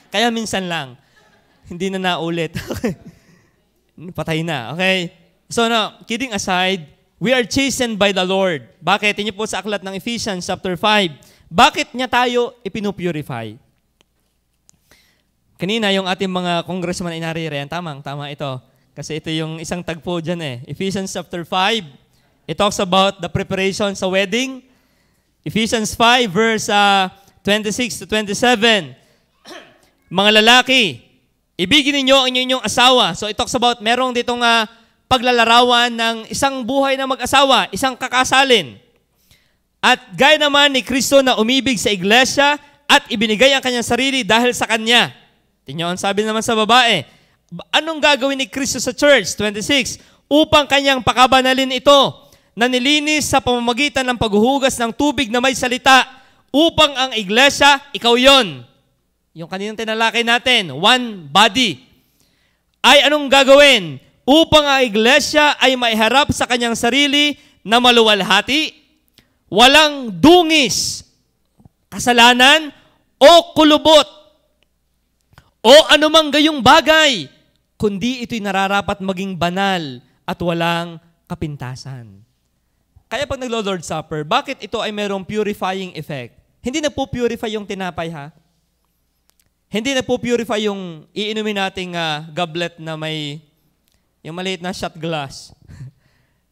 Kaya minsan lang. Hindi na naulit. Patay na. Okay? So now, kidding aside, we are chastened by the Lord. Bakit? Tingnan po sa aklat ng Ephesians chapter 5. Bakit niya tayo ipinupurify? Kanina, yung ating mga congressman ay naririyan. Tama ito. Kasi ito yung isang tagpo dyan eh. Ephesians chapter 5. It talks about the preparation sa wedding. Ephesians 5 verse 26 to 27. Mga lalaki, ibigin ninyo ang inyong asawa. So it talks about merong ditong paglalarawan ng isang buhay na mag-asawa, isang kakasalin. At gaya naman ni Kristo na umibig sa iglesia at ibinigay ang kanyang sarili dahil sa kanya. Tingnan, sabi naman sa babae, anong gagawin ni Kristo sa church? 26, upang kanyang pakabanalin ito, na nilinis sa pamamagitan ng paghuhugas ng tubig na may salita, upang ang iglesia, ikaw yon. Yung kaninang tinalakay natin, one body. Ay anong gagawin? Upang ang iglesia ay maiharap sa kanyang sarili na maluwalhati, walang dungis, kasalanan, o kulubot, o anumang gayong bagay, kundi ito'y nararapat maging banal at walang kapintasan. Kaya pag naglo-Lord's Supper, bakit ito ay mayroong purifying effect? Hindi na po purify yung tinapay ha? Hindi na po purify yung iinumin nating goblet na may, yung maliit na shot glass,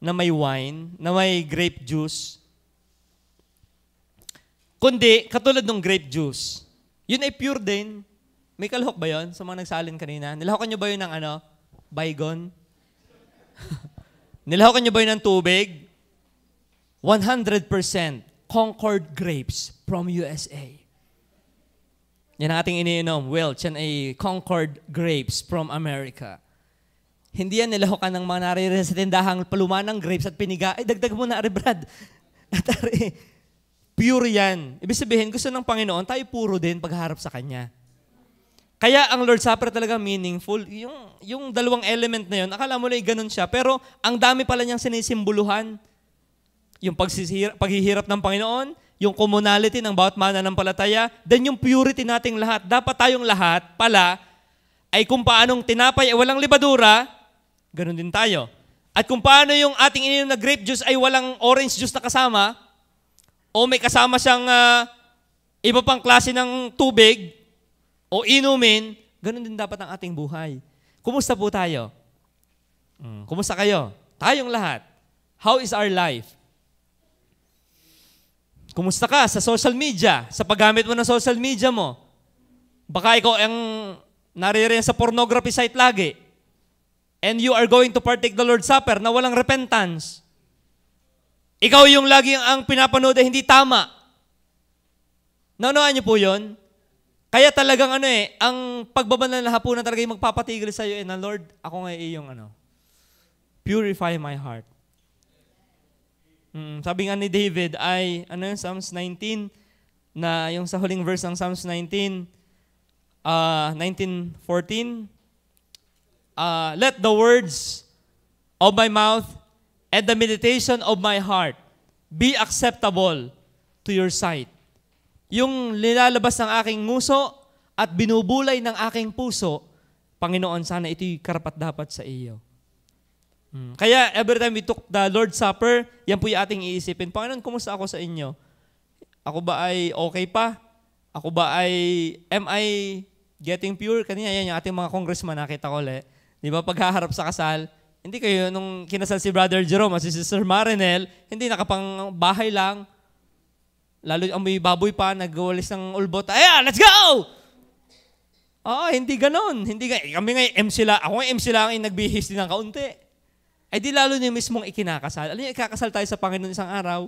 na may wine, na may grape juice. Kundi, katulad ng grape juice, yun ay pure din. May kalahok ba yun? Sa mga nagsalin kanina. Nilahokan nyo ba yun ng baygon? Nilahokan nyo ba yun ng tubig? 100% Concord grapes from USA. Yan ang ating iniinom. Welch, yan ay Concord grapes from America. Hindi yan nilahokan ng mga naririyan sa tindahang paluman ng grapes at piniga. Ay, dagdag mo na, Brad. At pure yan. Ibig sabihin, gusto ng Panginoon, tayo puro din pagharap sa Kanya. Kaya ang Lord's Supper talaga meaningful. Yung dalawang element na yun, akala mo na ganun siya, pero ang dami pala niyang sinisimboluhan. Yung paghihirap ng Panginoon, yung commonality ng bawat mananampalataya, then yung purity nating lahat. Dapat tayong lahat pala ay kung paanong tinapay ay walang libadura, ganun din tayo. At kung paano yung ating ininom na grape juice ay walang orange juice na kasama, o may kasama siyang iba pang klase ng tubig, o inumin, ganun din dapat ang ating buhay. Kumusta po tayo? Kumusta kayo? Tayong lahat. How is our life? Kumusta ka sa social media? Sa paggamit mo ng social media mo? Baka ikaw ang naririyan sa pornography site lagi. And you are going to partake the Lord's Supper na walang repentance. Ikaw yung lagi ang pinapanood ay hindi tama. Naunawaan niyo po yun? Kaya talagang ang pagbabanal na hapunan talaga yung magpapatigil sa iyo na Lord, ako nga iyong purify my heart. Sabi nga ni David ay, Psalms 19, na yung sa huling verse ng Psalms 19, 19:14, let the words of my mouth and the meditation of my heart be acceptable to your sight. Yung nilalabas ng aking nguso at binubulay ng aking puso, Panginoon, sana ito'y karapat-dapat sa iyo. Kaya every time we took the Lord's Supper, yan po yung ating iisipin, Panginoon, kumusta ako sa inyo? Ako ba ay okay pa? Ako ba ay, am I getting pure? Kanina yan yung ating mga congressman, nakita ko ulit. Di ba, paghaharap sa kasal, hindi kayo, nung kinasal si Brother Jerome at si Sister Marinel, hindi nakapang bahay lang. Lalo amoy baboy pa, nagwalis ng ulbot. Ayan, let's go! Oo, hindi ganon. Hindi kami nga MC lang. Ako nga MC lang yung nagbihis din ng kaunti. Ay di lalo niyo mismong ikinakasal. Alam niyo, ikakasal tayo sa Panginoon isang araw.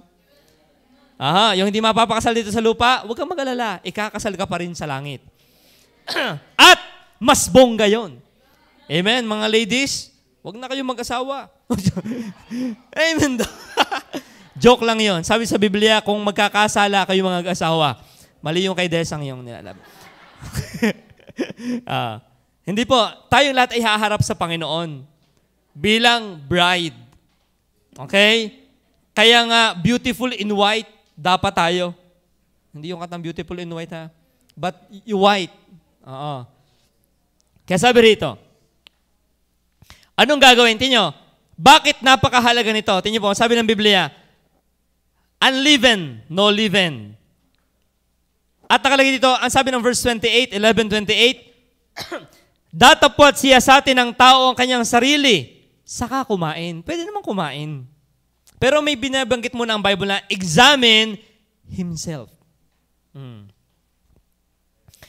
Aha, yung hindi mapapakasal dito sa lupa, huwag kang mag-alala. Ikakasal ka pa rin sa langit. At mas bongga yun. Amen, mga ladies. Huwag na kayong mag-asawa. Amen. Joke lang yon. Sabi sa Biblia, kung magkakasala kayo mga asawa, mali yung kay Desang yung nilalab. Hindi po, tayong lahat ay haharap sa Panginoon bilang bride. Okay? Kaya nga, beautiful in white, dapat tayo. Hindi yung katang beautiful in white ha. But you white. Oo. Kaya sabi rito, anong gagawin? Tinyo, bakit napakahalaga nito? Tinyo po, sabi ng Biblia, unleavened, no leaven. At nakalagay dito, ang sabi ng verse 28, 11:28, datapwat siya sa atin ng tao ang kanyang sarili, saka kumain. Pwede naman kumain. Pero may binabanggit muna ang Bible na examine himself.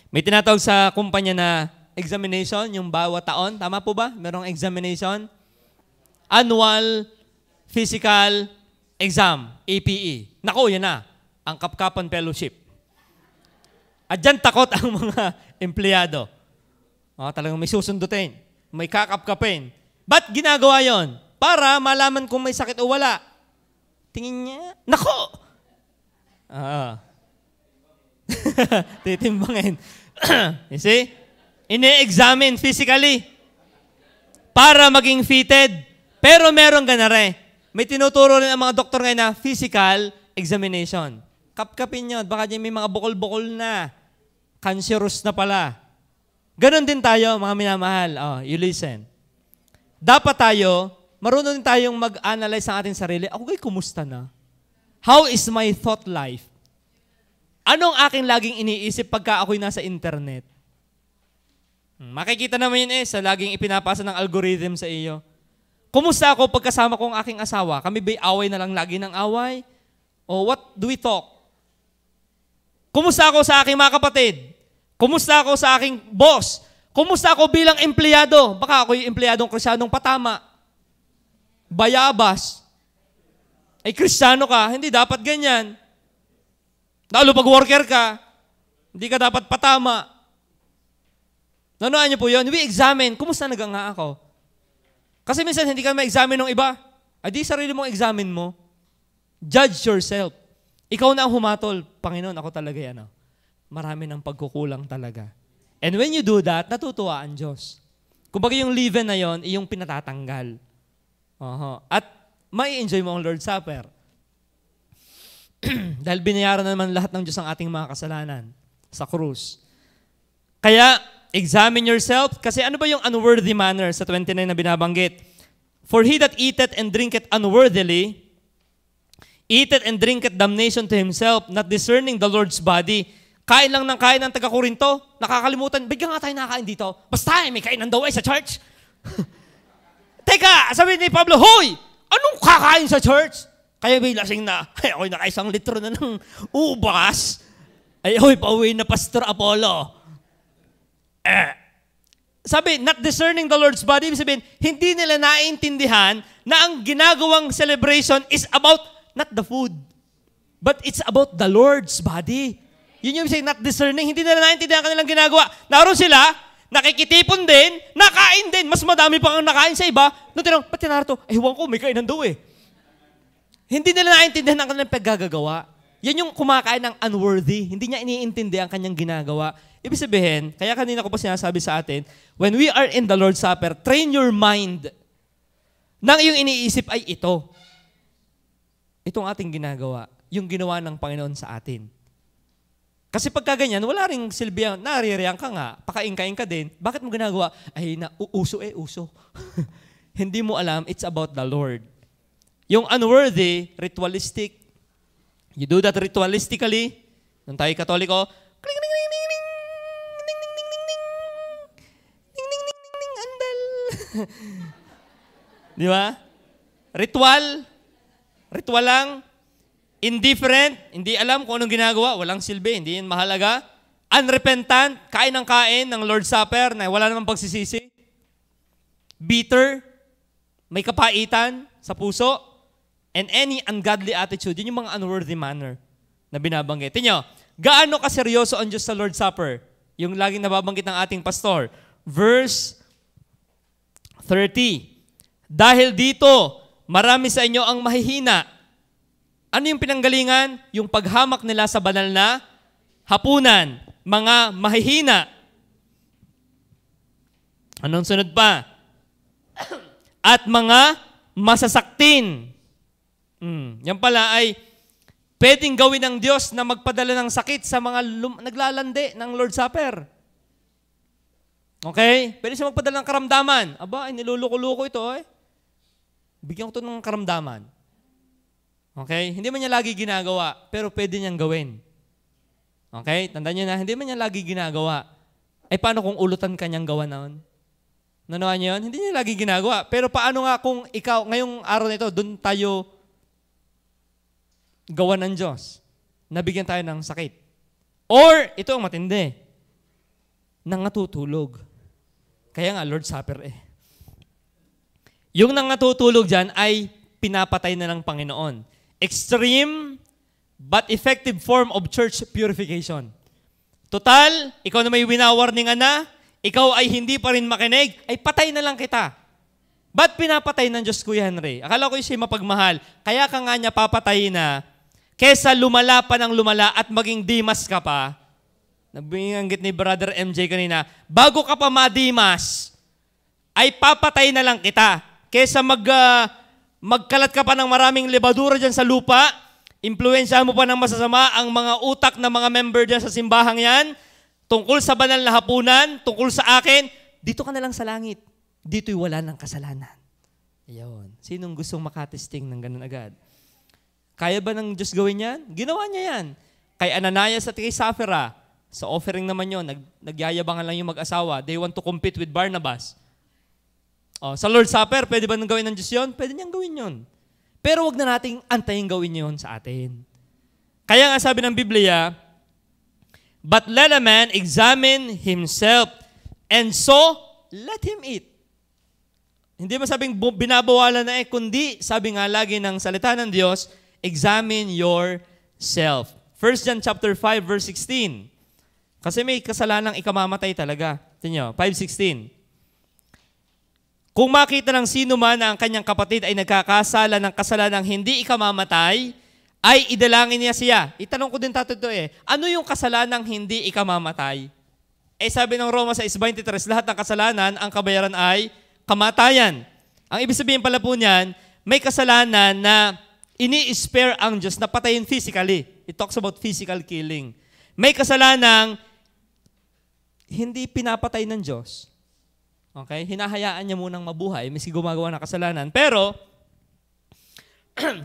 May tinatawag sa kumpanya na examination, yung bawat taon. Tama po ba? Merong examination. Annual Physical Exam, APE. Naku, yan na. Ang Kapkapan Fellowship. At dyan takot ang mga empleyado. Talagang may susundutin. May kakapkapin. Ba't ginagawa yon? Para malaman kung may sakit o wala. Tingin niya, nako! Titimbangin. You see? Ine-examine physically para maging fitted. Pero meron ganare. May tinuturo rin ang mga doktor ngayon na physical examination. Kapkapin nyo. Baka may mga bukol-bukol na. Cancerous na pala. Ganon din tayo, mga minamahal. You listen. Dapat tayo, marunong din tayong mag-analyze ang ating sarili. Ako kay kumusta na? How is my thought life? Anong aking laging iniisip pagka ako'y nasa internet? Makikita naman yun sa laging ipinapasa ng algorithm sa iyo. Kumusta ako pagkasama ko ang aking asawa? Kami ba'y away na lang lagi ng away? O what do we talk? Kumusta ako sa aking mga kapatid? Kumusta ako sa aking boss? Kumusta ako bilang empleyado? Baka ako'y empleyadong Kristiyanong patama. Bayabas. Ay Kristiyano ka, hindi dapat ganyan. Lalo pag worker ka, hindi ka dapat patama. Nanuhaan niyo po yun? We examine, kumusta naganga ako? Kasi minsan hindi ka ma-examine ng iba. Ay di sarili mong examine mo. Judge yourself. Ikaw na ang humatol. Panginoon, ako talaga yan. Marami ng pagkukulang talaga. And when you do that, natutuwa ang Diyos. Kumbaga yung leaven na yon, yung pinatatanggal. At may enjoy mo ang Lord's Supper. Dahil binayaran na naman lahat ng Diyos ang ating mga kasalanan sa krus. Kaya, examine yourself. Kasi ano ba yung unworthy manner sa 29 na binabanggit? For he that eateth and drinketh unworthily, eateth and drinketh damnation to himself, not discerning the Lord's body. Kain lang ng kain ng taga-Korinto. Nakakalimutan. Bigyan nga tayo nakakain dito. Basta may kainan daw sa church. Teka, sabi ni Pablo, hoy! Anong kakain sa church? Kaya may lasing na, ako'y nakaisang litro na ng ubas. Ay, ako'y pauwi na Pastor Apollo. Sabi, not discerning the Lord's body, sabihin, hindi nila naiintindihan na ang ginagawang celebration is about not the food, but it's about the Lord's body. Yun yung say, not discerning, hindi nila naiintindihan ang kanilang ginagawa. Naroon sila, nakikitipon din, nakain din, mas madami pang ang nakain sa iba. Nung tinanong, ba't tinarto? Ewan ko, may kainan daw eh. Hindi nila naiintindihan ang kanilang paggagawa. Yan yung kumakain ng unworthy. Hindi niya iniintindi ang kanyang ginagawa. Ibig sabihin, kaya kanina ko pa sinasabi sa atin, when we are in the Lord's Supper, train your mind nang yung iniisip ay ito. Itong ating ginagawa, yung ginawa ng Panginoon sa atin. Kasi pagka ganyan, wala ring silbihan, naririyang ka nga, pakain-kain ka din, bakit mo ginagawa? Ay, uso. Hindi mo alam, it's about the Lord. Yung unworthy, ritualistic, you do that ritualistically, nung tayo Katoliko, kling, kling, kling, kling, kling, ding, ding, ding, ding, ding, ding, ding, ding, ding, ding, andal. Di ba? Ritual lang, indifferent, hindi alam kung anong ginagawa, walang silbi, hindi yan mahalaga. unrepentant, kain ng Lord's Supper na wala namang pagsisisi, bitter, may kapaitan sa puso, and any ungodly attitude. Yun yung mga unworthy manner na binabanggit. Tingnan nyo, gaano kaseryoso ang Diyos sa Lord's Supper? Yung laging nababanggit ng ating pastor. Verse 30. Dahil dito, marami sa inyo ang mahihina. Ano yung pinanggalingan? Yung paghamak nila sa banal na hapunan. Mga mahihina. Anong sunod pa? At mga masasaktin. Yan pala ay pwedeng gawin ng Diyos na magpadala ng sakit sa mga naglalandi ng Lord's Supper. Okay? Pwede siya magpadala ng karamdaman. Aba, niluluko-luko ito eh. Bigyan ko ito ng karamdaman. Okay? Hindi man niya lagi ginagawa, pero pwede niyang gawin. Okay? Tandaan niyo na, hindi man niya lagi ginagawa. Ay paano kung ulutan ka niyang gawa noon? Nanawa niyo yun? Hindi niya lagi ginagawa. Pero paano nga kung ikaw, ngayong araw na ito, doon tayo gawa ng Diyos. Nabigyan tayo ng sakit. Or, ito ang matindi, nangatutulog. Kaya nga, Lord's Supper eh. Yung nangatutulog dyan ay pinapatay na ng Panginoon. Extreme but effective form of church purification. Total, ikaw na may winawarningan na, ikaw ay hindi pa rin makinig, ay patay na lang kita. Ba't pinapatay ng Diyos, Kuya Henry? Akala ko siya mapagmahal. Kaya ka nga niya papatay na, kesa lumala pa ng lumala at maging dimas ka pa. Nagbinganggit ni Brother MJ kanina, bago ka pa madimas, ay papatay na lang kita. Kesa magkalat ka pa ng maraming lebadura dyan sa lupa, impluensyahan mo pa ng masasama ang mga utak ng mga member dyan sa simbahang yan, tungkol sa banal na hapunan, tungkol sa akin, dito ka na lang sa langit. Dito'y wala ng kasalanan. Ayun. Sinong gustong makatesting ng ganun agad? Kaya ba ng Diyos gawin yan? Ginawa niya yan. Kay Ananias at kay Sapphira, sa offering naman yun, nagyayabangan lang yung mag-asawa. They want to compete with Barnabas. Sa Lord's Supper, pwede ba nang gawin ng Diyos yun? Pwede niyang gawin yun. Pero wag na nating antayin gawin yun sa atin. Kaya nga sabi ng Biblia, but let a man examine himself, and so let him eat. Hindi masabing binabawalan na kundi sabi nga lagi ng salita ng Diyos, examine yourself. 1 John chapter 5 verse 16. Kasi may kasalanang ikamamatay talaga. Tingnan nyo, 5:16. Kung makita ng sino man na ang kanyang kapatid ay nagkakasala ng kasalanang hindi ikamamatay, ay idalangin niya siya. Itanong ko din tato ito ano yung kasalanang hindi ikamamatay? Sabi ng Roma 6:23, lahat ng kasalanan, ang kabayaran ay kamatayan. Ang ibig sabihin pala po niyan, may kasalanan na ini-spare ang Diyos na patayin physically. It talks about physical killing. May kasalanang hindi pinapatay ng Diyos. Okay? Hinahayaan niya munang mabuhay, miski gumagawa ng kasalanan. Pero,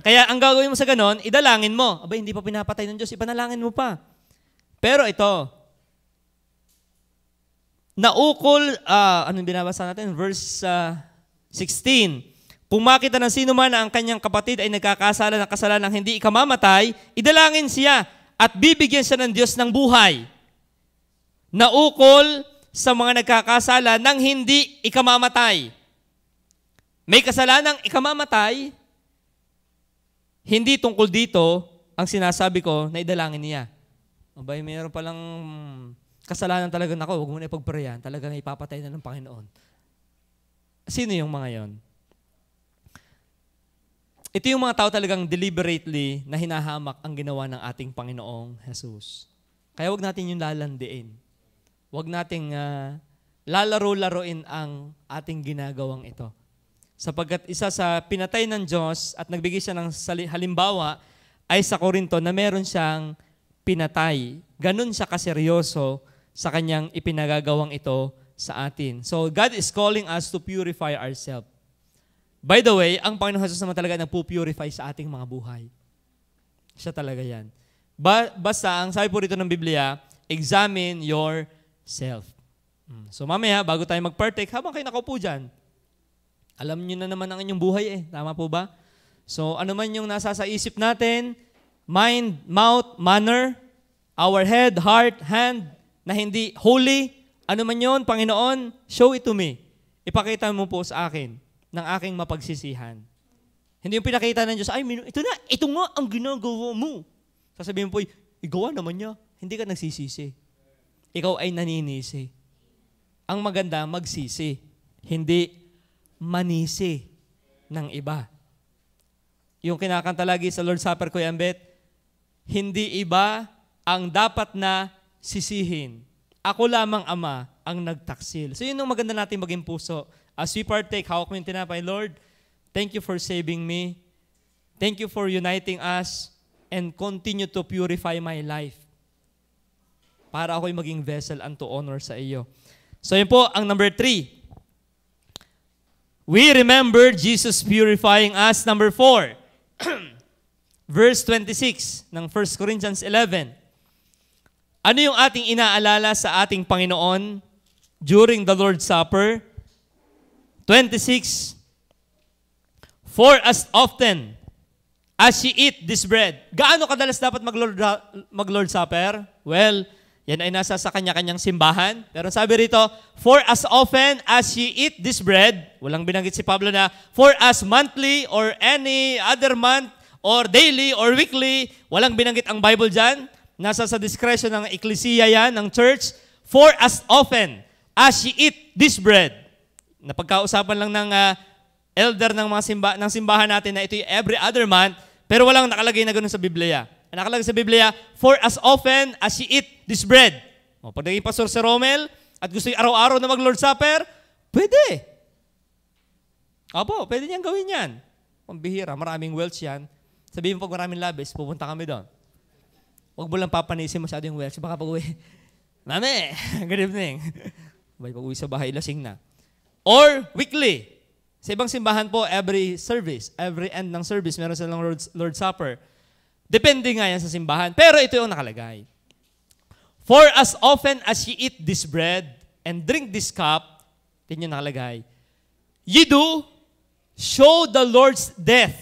kaya ang gagawin mo sa ganon, idalangin mo. Aba, hindi pa pinapatay ng Diyos, ipanalangin mo pa. Pero ito, naukol, anong binabasa natin? Verse 16. Kung makita ng sino man na ang kanyang kapatid ay nagkakasala ng kasalanang hindi ikamamatay, idalangin siya at bibigyan siya ng Diyos ng buhay. Naukol sa mga nagkakasala ng hindi ikamamatay. May kasalanang ikamamatay, hindi tungkol dito ang sinasabi ko na idalangin niya. Abay, mayroon palang kasalanan talaga nako, huwag mo na ipagprayan, talagang ipapatay na ng Panginoon. Sino yung mga yon? Ito yung mga tao talagang deliberately na hinahamak ang ginawa ng ating Panginoong Jesus. Kaya huwag natin yung lalandiin. Huwag nating lalaro-laroin ang ating ginagawang ito. Sapagkat isa sa pinatay ng Diyos at nagbigay siya ng halimbawa ay sa Korinto na meron siyang pinatay. Ganun siya kaseryoso sa kanyang ipinagagawang ito sa atin. So God is calling us to purify ourselves. By the way, ang Panginoon Jesus naman talaga nagpupurify sa ating mga buhay. Siya talaga yan. Basta, ang sabi po rito ng Biblia, examine yourself. So mamaya, bago tayo mag-partake, habang kayo nakaupo dyan, alam nyo na naman ang inyong buhay Tama po ba? So ano man yung nasa sa isip natin, mind, mouth, manner, our head, heart, hand, na hindi holy, ano man yun, Panginoon, show it to me. Ipakita mo po sa akin ng aking mapagsisihan. Hindi yung pinakita ng Diyos, ay, ito nga ang ginagawa mo. Sasabihin po, igawa naman niya. Hindi ka nagsisisi. Ikaw ay naninisi. Ang maganda, magsisi. Hindi manisi ng iba. Yung kinakanta lagi sa Lord's Supper, Kuya Ambet, hindi iba ang dapat na sisihin. Ako lamang, Ama, ang nagtaksil. So yun ang maganda natin maging puso. As we partake, hawak mo yung tinapay, Lord, thank you for saving me. Thank you for uniting us and continue to purify my life para ako'y maging vessel unto honor sa iyo. So yun po, ang number 3. We remember Jesus purifying us. Number 4. Verse 26 ng 1 Corinthians 11. Ano yung ating inaalala sa ating Panginoon during the Lord's Supper? 26. For as often as ye eat this bread. Gaano kadalas dapat mag-Lord's Supper? Well, yan ay nasa sa kanya-kanyang simbahan. Pero sabi rito, for as often as ye eat this bread, walang binanggit si Pablo na, for as monthly or any other month or daily or weekly, walang binanggit ang Bible dyan. Nasa sa discretion ng ecclesia yan, ng church. For as often as ye eat this bread. Napagkausapan lang ng elder ng mga simbahan natin na ito yung every other month, pero walang nakalagay na ganoon sa Biblia. Nakalagay sa Biblia, for as often as ye eat this bread. O, pag naging pastor si Romel at gusto yung araw-araw na mag-Lord's Supper, pwede. Opo, pwede niyang gawin yan. Pambihira, maraming wealth yan. Sabihin mo pag maraming labis, pupunta kami doon. Huwag mo lang papanisin masyado yung wealth. Baka pag-uwi, Mami, good evening. Pag-uwi sa bahay, lasing na. Or weekly. Sa ibang simbahan po, every service, every end ng service, meron silang Lord's Supper. Depende nga yan sa simbahan. Pero ito yung nakalagay. For as often as ye eat this bread and drink this cup, ito yung nakalagay, ye do show the Lord's death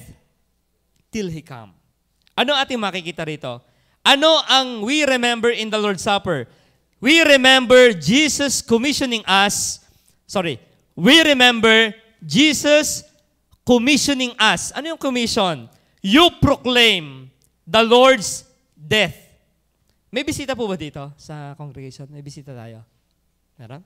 till He come. Ano ating makikita rito? Ano ang we remember in the Lord's Supper? We remember Jesus commissioning us. We remember Jesus commissioning us. Ano yung commission? You proclaim the Lord's death. May bisita po ba dito sa congregation? May bisita tayo? Meron?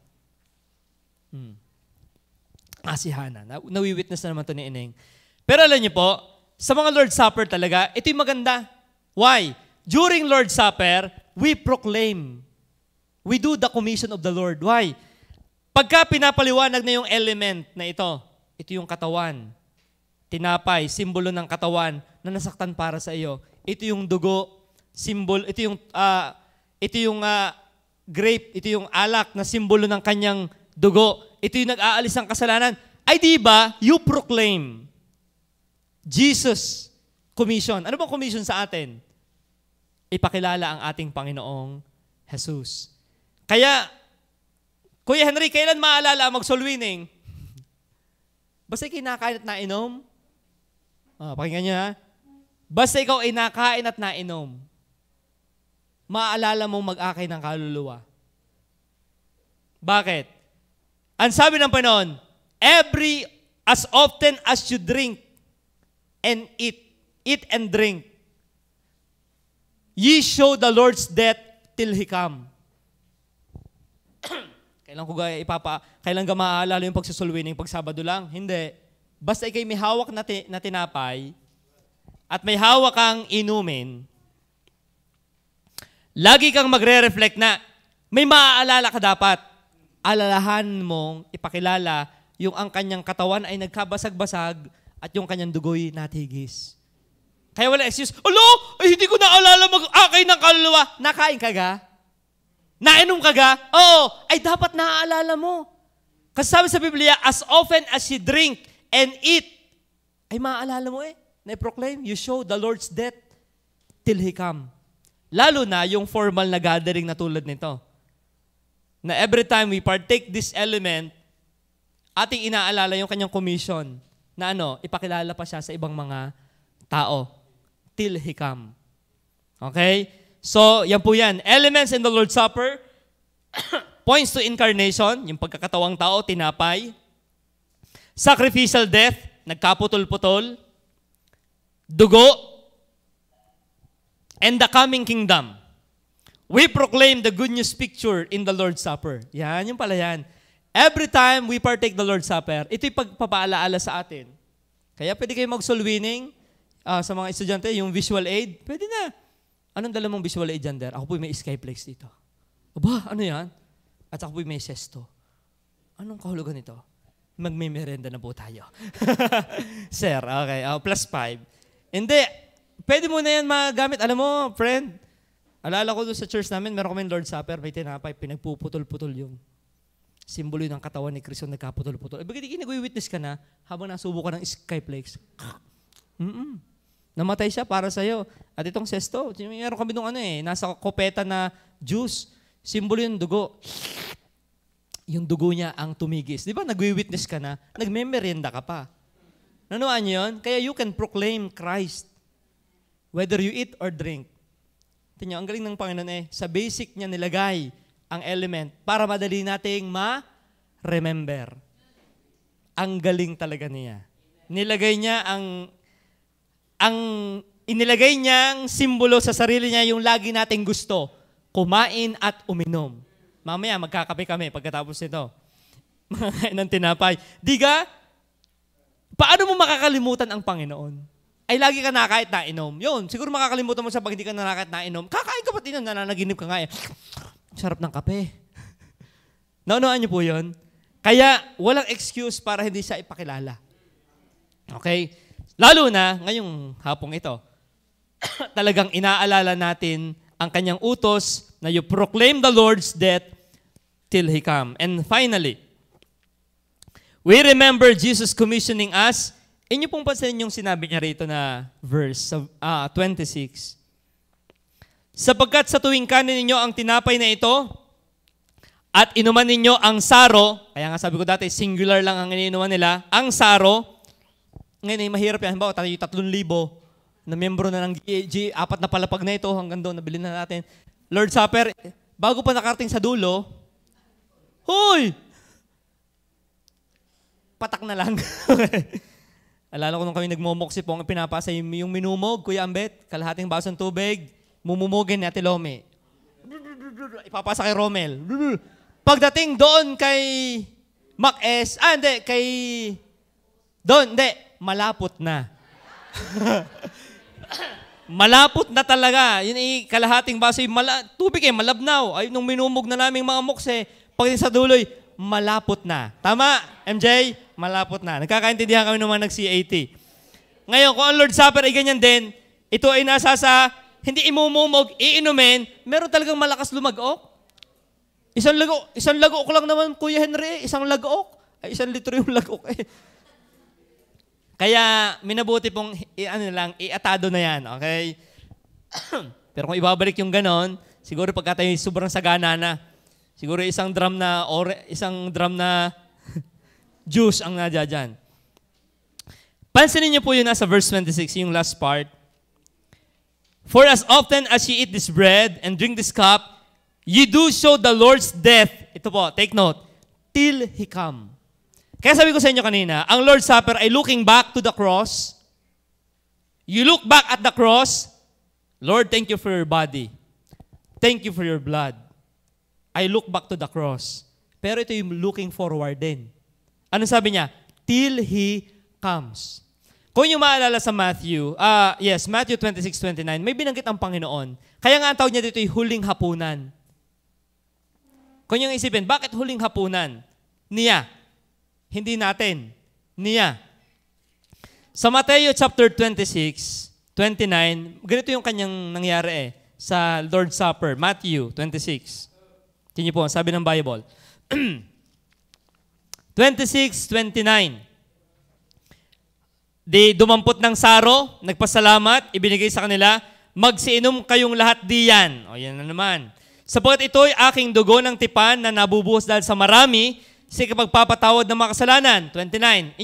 Si Hannah. Nawi-witness na naman to ni Ineng. Pero alam niyo po, sa mga Lord's Supper talaga, ito yung maganda. Why? During Lord's Supper, we proclaim. We do the commission of the Lord. Why? Pagka pinapaliwanag na yung element na ito yung katawan. Tinapay, simbolo ng katawan na nasaktan para sa iyo. Ito yung dugo, simbolo, ito yung grape, ito yung alak na simbolo ng kanyang dugo. Ito yung nag-aalis ng kasalanan. Ay di ba, you proclaim Jesus commission. Ano bang commission sa atin? Ipakilala ang ating Panginoong Jesus. Kaya, Kuya Henry, kailan maalala ang mag-soul winning? Basta kinakain at nainom? Pakinggan niyo ha. Basta ikaw ay nakain at nainom, maaalala mong mag-akay ng kaluluwa. Bakit? Ang sabi ng Panginoon, as often as you drink and eat and drink, ye show the Lord's death till He come. Kailan ka maaalala yung pagsusulwining pag Sabado lang? Hindi. Basta ikay may hawak na tinapay at may hawak kang inumin, lagi kang magre-reflect na may maaalala ka dapat. Alalahan mong ipakilala yung ang kanyang katawan ay nagkabasag-basag at yung kanyang dugoy natigis. Kaya wala excuse, hindi ko naalala mag-akay ng kaluluwa. Nakain ka ga? Nainom ka ga? Oo, ay dapat naaalala mo. Kasi sabi sa Biblia, as often as you drink and eat, ay maaalala mo na-proclaim, you show the Lord's death till He come. Lalo na yung formal na gathering na tulad nito. Na every time we partake this element, ating inaalala yung kanyang commission na ipakilala pa siya sa ibang mga tao till He come. Okay? So, yan po yan. Elements in the Lord's Supper. Points to incarnation, yung pagkakatawang tao, tinapay. Sacrificial death, nagkaputol-putol. Dugo. And the coming kingdom. We proclaim the good news picture in the Lord's Supper. Yan, yung pala yan. Every time we partake the Lord's Supper, ito'y pagpapaalaala sa atin. Kaya pwede kayo mag-soul winning sa mga estudyante, yung visual aid, pwede na. Anong dala mong visual aid dyan, Der? Ako po'y may Skyplex dito. Aba, ano yan? At ako po'y may sesto. Anong kahulugan nito? Magme-merenda na po tayo. Sir, okay. +5. Hindi. Pwede mo na yan magamit. Alam mo, friend, alala ko doon sa church namin, meron kami Lord's Supper, may tinapay, pinagpuputol-putol yung simbolo ng katawan ni Kristo nagkaputol-putol. Bakit nag-witness ka na habang nasubo ka ng Skyplex? Namatay siya para sa'yo. At itong sesto, meron kami nung nasa kopeta na juice. Simbolo yung dugo. Yung dugo niya ang tumigis. Di ba nag-witness ka na, nagme-merienda ka pa. Nanuan niyo yun? Kaya you can proclaim Christ. Whether you eat or drink. Tingnan, ang galing ng Panginoon sa basic niya nilagay ang element para madali nating ma-remember. Ang galing talaga niya. Nilagay niya inilagay niyang simbolo sa sarili niya yung lagi nating gusto, kumain at uminom. Mamaya, magkakape kami pagkatapos nito. Mga ng tinapay. Diga, paano mo makakalimutan ang Panginoon? Ay, lagi ka nakakait na inom. Yun, siguro makakalimutan mo siya pag hindi ka nakakait na inom. Kakain ka ba't inom? Nananaginip ka nga Sarap ng kape. Naunuan niyo po yun? Kaya, walang excuse para hindi siya ipakilala. Okay? Lalo na, ngayong hapong ito, talagang inaalala natin ang kanyang utos na you proclaim the Lord's death till He come. And finally, we remember Jesus commissioning us. Inyo pong pansin yung sinabi niya rito na verse 26. Sapagkat sa tuwing kanin ninyo ang tinapay na ito at inuman ninyo ang saro, kaya nga sabi ko dati, singular lang ang iniinuman nila, ang saro. Ngayon ay mahirap yan. Halimbawa, tayo 3,000 na membro na ng GAG, 4 na palapag na ito, hanggang doon, nabili na natin. Lord's Supper, bago pa nakarating sa dulo, Hoy! Patak na lang. Alala ko nung kami nagmomoksi po, ang pinapasa yung minumog, Kuya Ambet, kalahating basong tubig, mumumugin ni Ate Lome. Ipapasa kay Romel. Pagdating doon kay Mac S, malapot na. Malapot na talaga. Yun ay kalahating baso. Tubig malabnaw. Ay, nung minumog na naming mga mukse, pagdating sa duloy, malapot na. Tama, MJ? Malapot na. Nagkakaintindihan kami naman nag-CAT. Ngayon, kung ang Lord's Supper ay ganyan din, ito ay nasa sa, hindi imumumog, iinumin, meron talagang malakas lumag-ok. Isang lag-ok lang naman, Kuya Henry. Isang lag-ok. Ay, 1 litro yung lag-ok Kaya, minabuti pong, iatado na yan, okay? Pero kung ibabalik yung ganon, siguro pagka tayo sobrang sagana na, siguro isang drum na juice ang nadya dyan. Pansinin niyo po yun nasa verse 26, yung last part. For as often as ye eat this bread and drink this cup, ye do show the Lord's death. Ito po, take note, till He come. Kaya sabi ko sa inyo kanina, ang Lord's Supper ay looking back to the cross. You look back at the cross, Lord, thank you for your body. Thank you for your blood. I look back to the cross. Pero ito yung looking forward din. Ano sabi niya? Till He comes. Kung yung maalala sa Matthew 26:29, may binanggit ang Panginoon. Kaya nga ang tawag niya dito yung huling hapunan. Kung yung isipin, bakit huling hapunan? Niya. Hindi natin. Niya. Sa Mateo chapter 26:29, ganito yung kanyang nangyari sa Lord's Supper. Matthew 26. Tingnan po, sabi ng Bible. 26:29. Di dumampot ng saro, nagpasalamat, ibinigay sa kanila, magsiinom kayong lahat diyan. O yan na naman. Sapagkat ito'y aking dugo ng tipan na nabubuhos dahil sa marami, sa kapagpapatawad ng mga kasalanan. 29.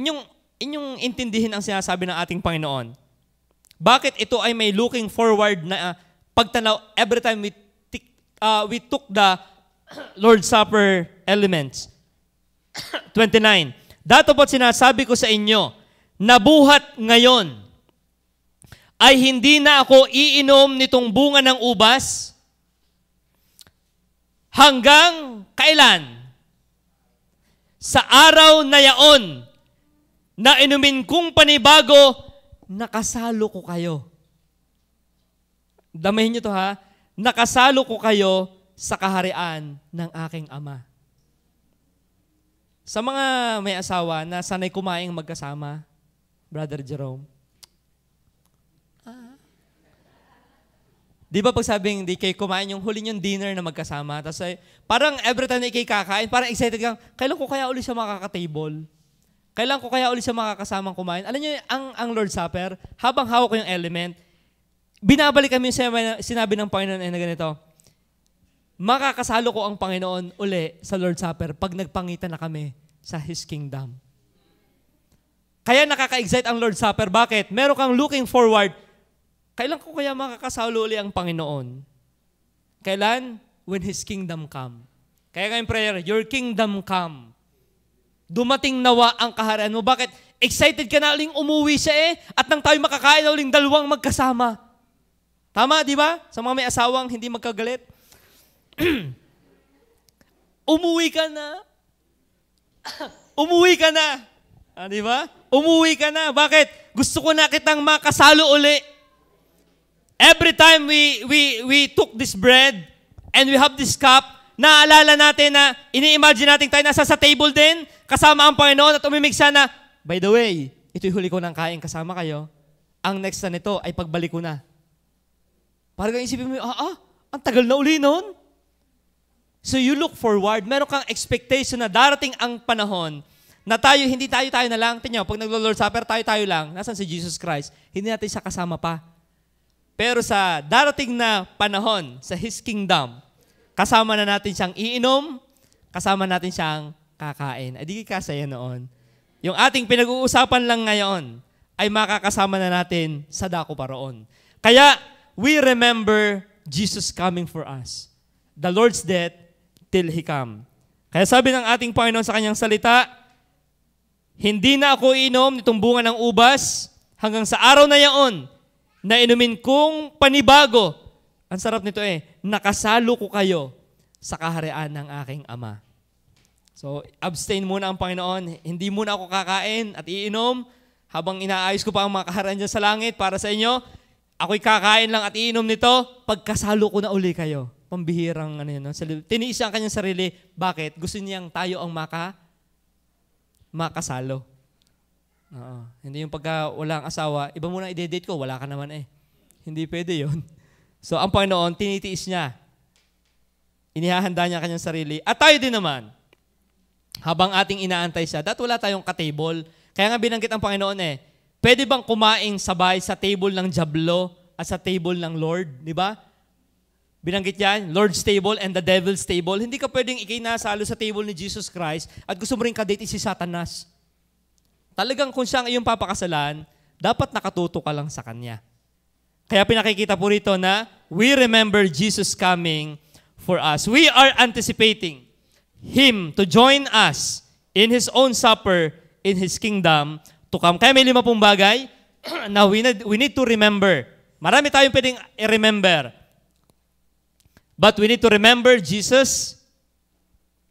Inyong intindihin ang sinasabi ng ating Panginoon. Bakit ito ay may looking forward na pagtanaw every time we took the Lord's Supper elements. 29. Dato po't sinasabi ko sa inyo, na buhat ngayon ay hindi na ako iinom nitong bunga ng ubas hanggang kailan? Sa araw na yaon na inumin kong panibago, nakasalo ko kayo. Damahin niyo to ha. Nakasalo ko kayo sa kaharian ng aking Ama. Sa mga may asawa na sanay kumain magkasama, Brother Jerome, di ba pag sabing di kayo kumain yung huli yung dinner na magkasama, tapos parang every time na ikay kakain, parang excited kang, kailan ko kaya ulit siya makaka-table? Kailan ko kaya ulit siya makakasamang kumain? Alam niyo, ang Lord's Supper, habang hawak ko yung element, binabalik kami yung sinabi ng Panginoon na ganito, makakasalo ko ang Panginoon uli sa Lord's Supper pag nagpangitan na kami sa His Kingdom. Kaya nakaka-excite ang Lord's Supper. Bakit? Meron kang looking forward. Kailan ko kaya makakasalo uli ang Panginoon? Kailan? When His Kingdom come. Kaya ngayong prayer, your kingdom come. Dumating nawa ang kaharian mo. Bakit? Excited ka na uling umuwi siya at nang tayo makakain na uling dalawang magkasama. Tama, di ba? Sa mga may asawang hindi magkagalit. Umuwi ka na. Umuwi ka na. Di ba? Umuwi ka na. Bakit? Gusto ko na kitang makasalo uli. Every time we took this bread and we have this cup, naalala natin na ini-imagine natin tayo nasa sa table din, kasama ang Panginoon at umimig siya na, by the way, ito'y huli ko ng kain kasama kayo. Ang next na nito ay pagbalik ko na. Parang isipin mo, ang tagal na uli noon. So you look forward, meron kang expectation na darating ang panahon na tayo, hindi tayo na lang. Tingnan, pag naglo-Lord's Supper, tayo lang. Nasaan si Jesus Christ? Hindi natin siya kasama pa. Pero sa darating na panahon, sa His Kingdom, kasama na natin siyang iinom, kasama natin siyang kakain. Ay di kasaya noon. Yung ating pinag-uusapan lang ngayon ay makakasama na natin sa dako pa roon. Kaya, we remember Jesus coming for us. The Lord's death till He come. Kaya sabi ng ating Panginoon sa kanyang salita, hindi na ako iinom nitong bunga ng ubas hanggang sa araw na yaon na inumin kong panibago. Ang sarap nito nakasalo ko kayo sa kaharian ng aking Ama. So, abstain muna ang Panginoon. Hindi muna ako kakain at iinom habang inaayos ko pa ang mga kaharian dyan sa langit para sa inyo. Ako'y kakain lang at iinom nito pagkasalo ko na uli kayo. Pambihirang tiniis ang kanyang sarili. Bakit? Gusto niyang tayo ang makasalo. Hindi yung pagka walang asawa, iba muna i-date ko, wala ka naman Hindi pwede yon. So, ang Panginoon, tinitiis niya. Inihahanda niya kanyang sarili. At tayo din naman, habang ating inaantay siya, wala tayong ka-table. Kaya nga binanggit ang Panginoon pwede bang kumain sabay sa table ng Diablo at sa table ng Lord? Di ba? Binanggit yan, Lord's table and the devil's table. Hindi ka pwedeng ikinasalo sa table ni Jesus Christ at gusto mo rin kadate si Satanas. Talagang kung siya ang iyong papakasalan, dapat nakatuto ka lang sa Kanya. Kaya pinakikita po rito na we remember Jesus coming for us. We are anticipating Him to join us in His own supper, in His kingdom to come. Kaya may 5 bagay na we need to remember. Marami tayong pwedeng i-remember. But we need to remember Jesus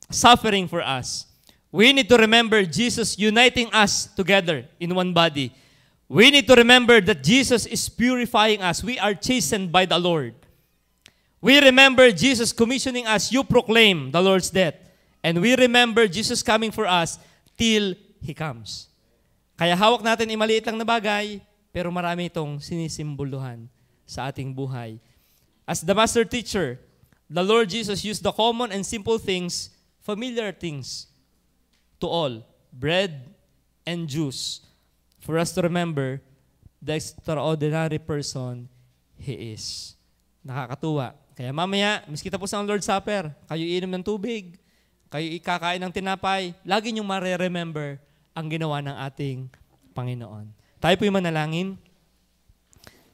suffering for us. We need to remember Jesus uniting us together in one body. We need to remember that Jesus is purifying us. We are chastened by the Lord. We remember Jesus commissioning us, you proclaim the Lord's death. And we remember Jesus coming for us till He comes. Kaya hawak natin maliit lang na bagay, pero marami itong sinisimboluhan sa ating buhay. As the master teacher, the Lord Jesus used the common and simple things, familiar things, to all, bread and juice, for us to remember the extraordinary person He is. Nakakatuwa. Kaya mamaya, miski tapos ang Lord's Supper, kayo iinom ng tubig, kayo ikakain ng tinapay, lagi niyong mare-remember ang ginawa ng ating Panginoon. Tayo po'y manalangin.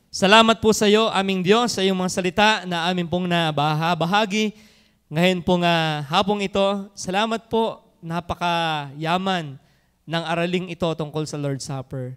Salamat po sa iyo, aming Diyos, sa iyong mga salita na amin pong nabahagi. Ngayon po nga hapong ito, salamat po, napakayaman ng araling ito tungkol sa Lord's Supper.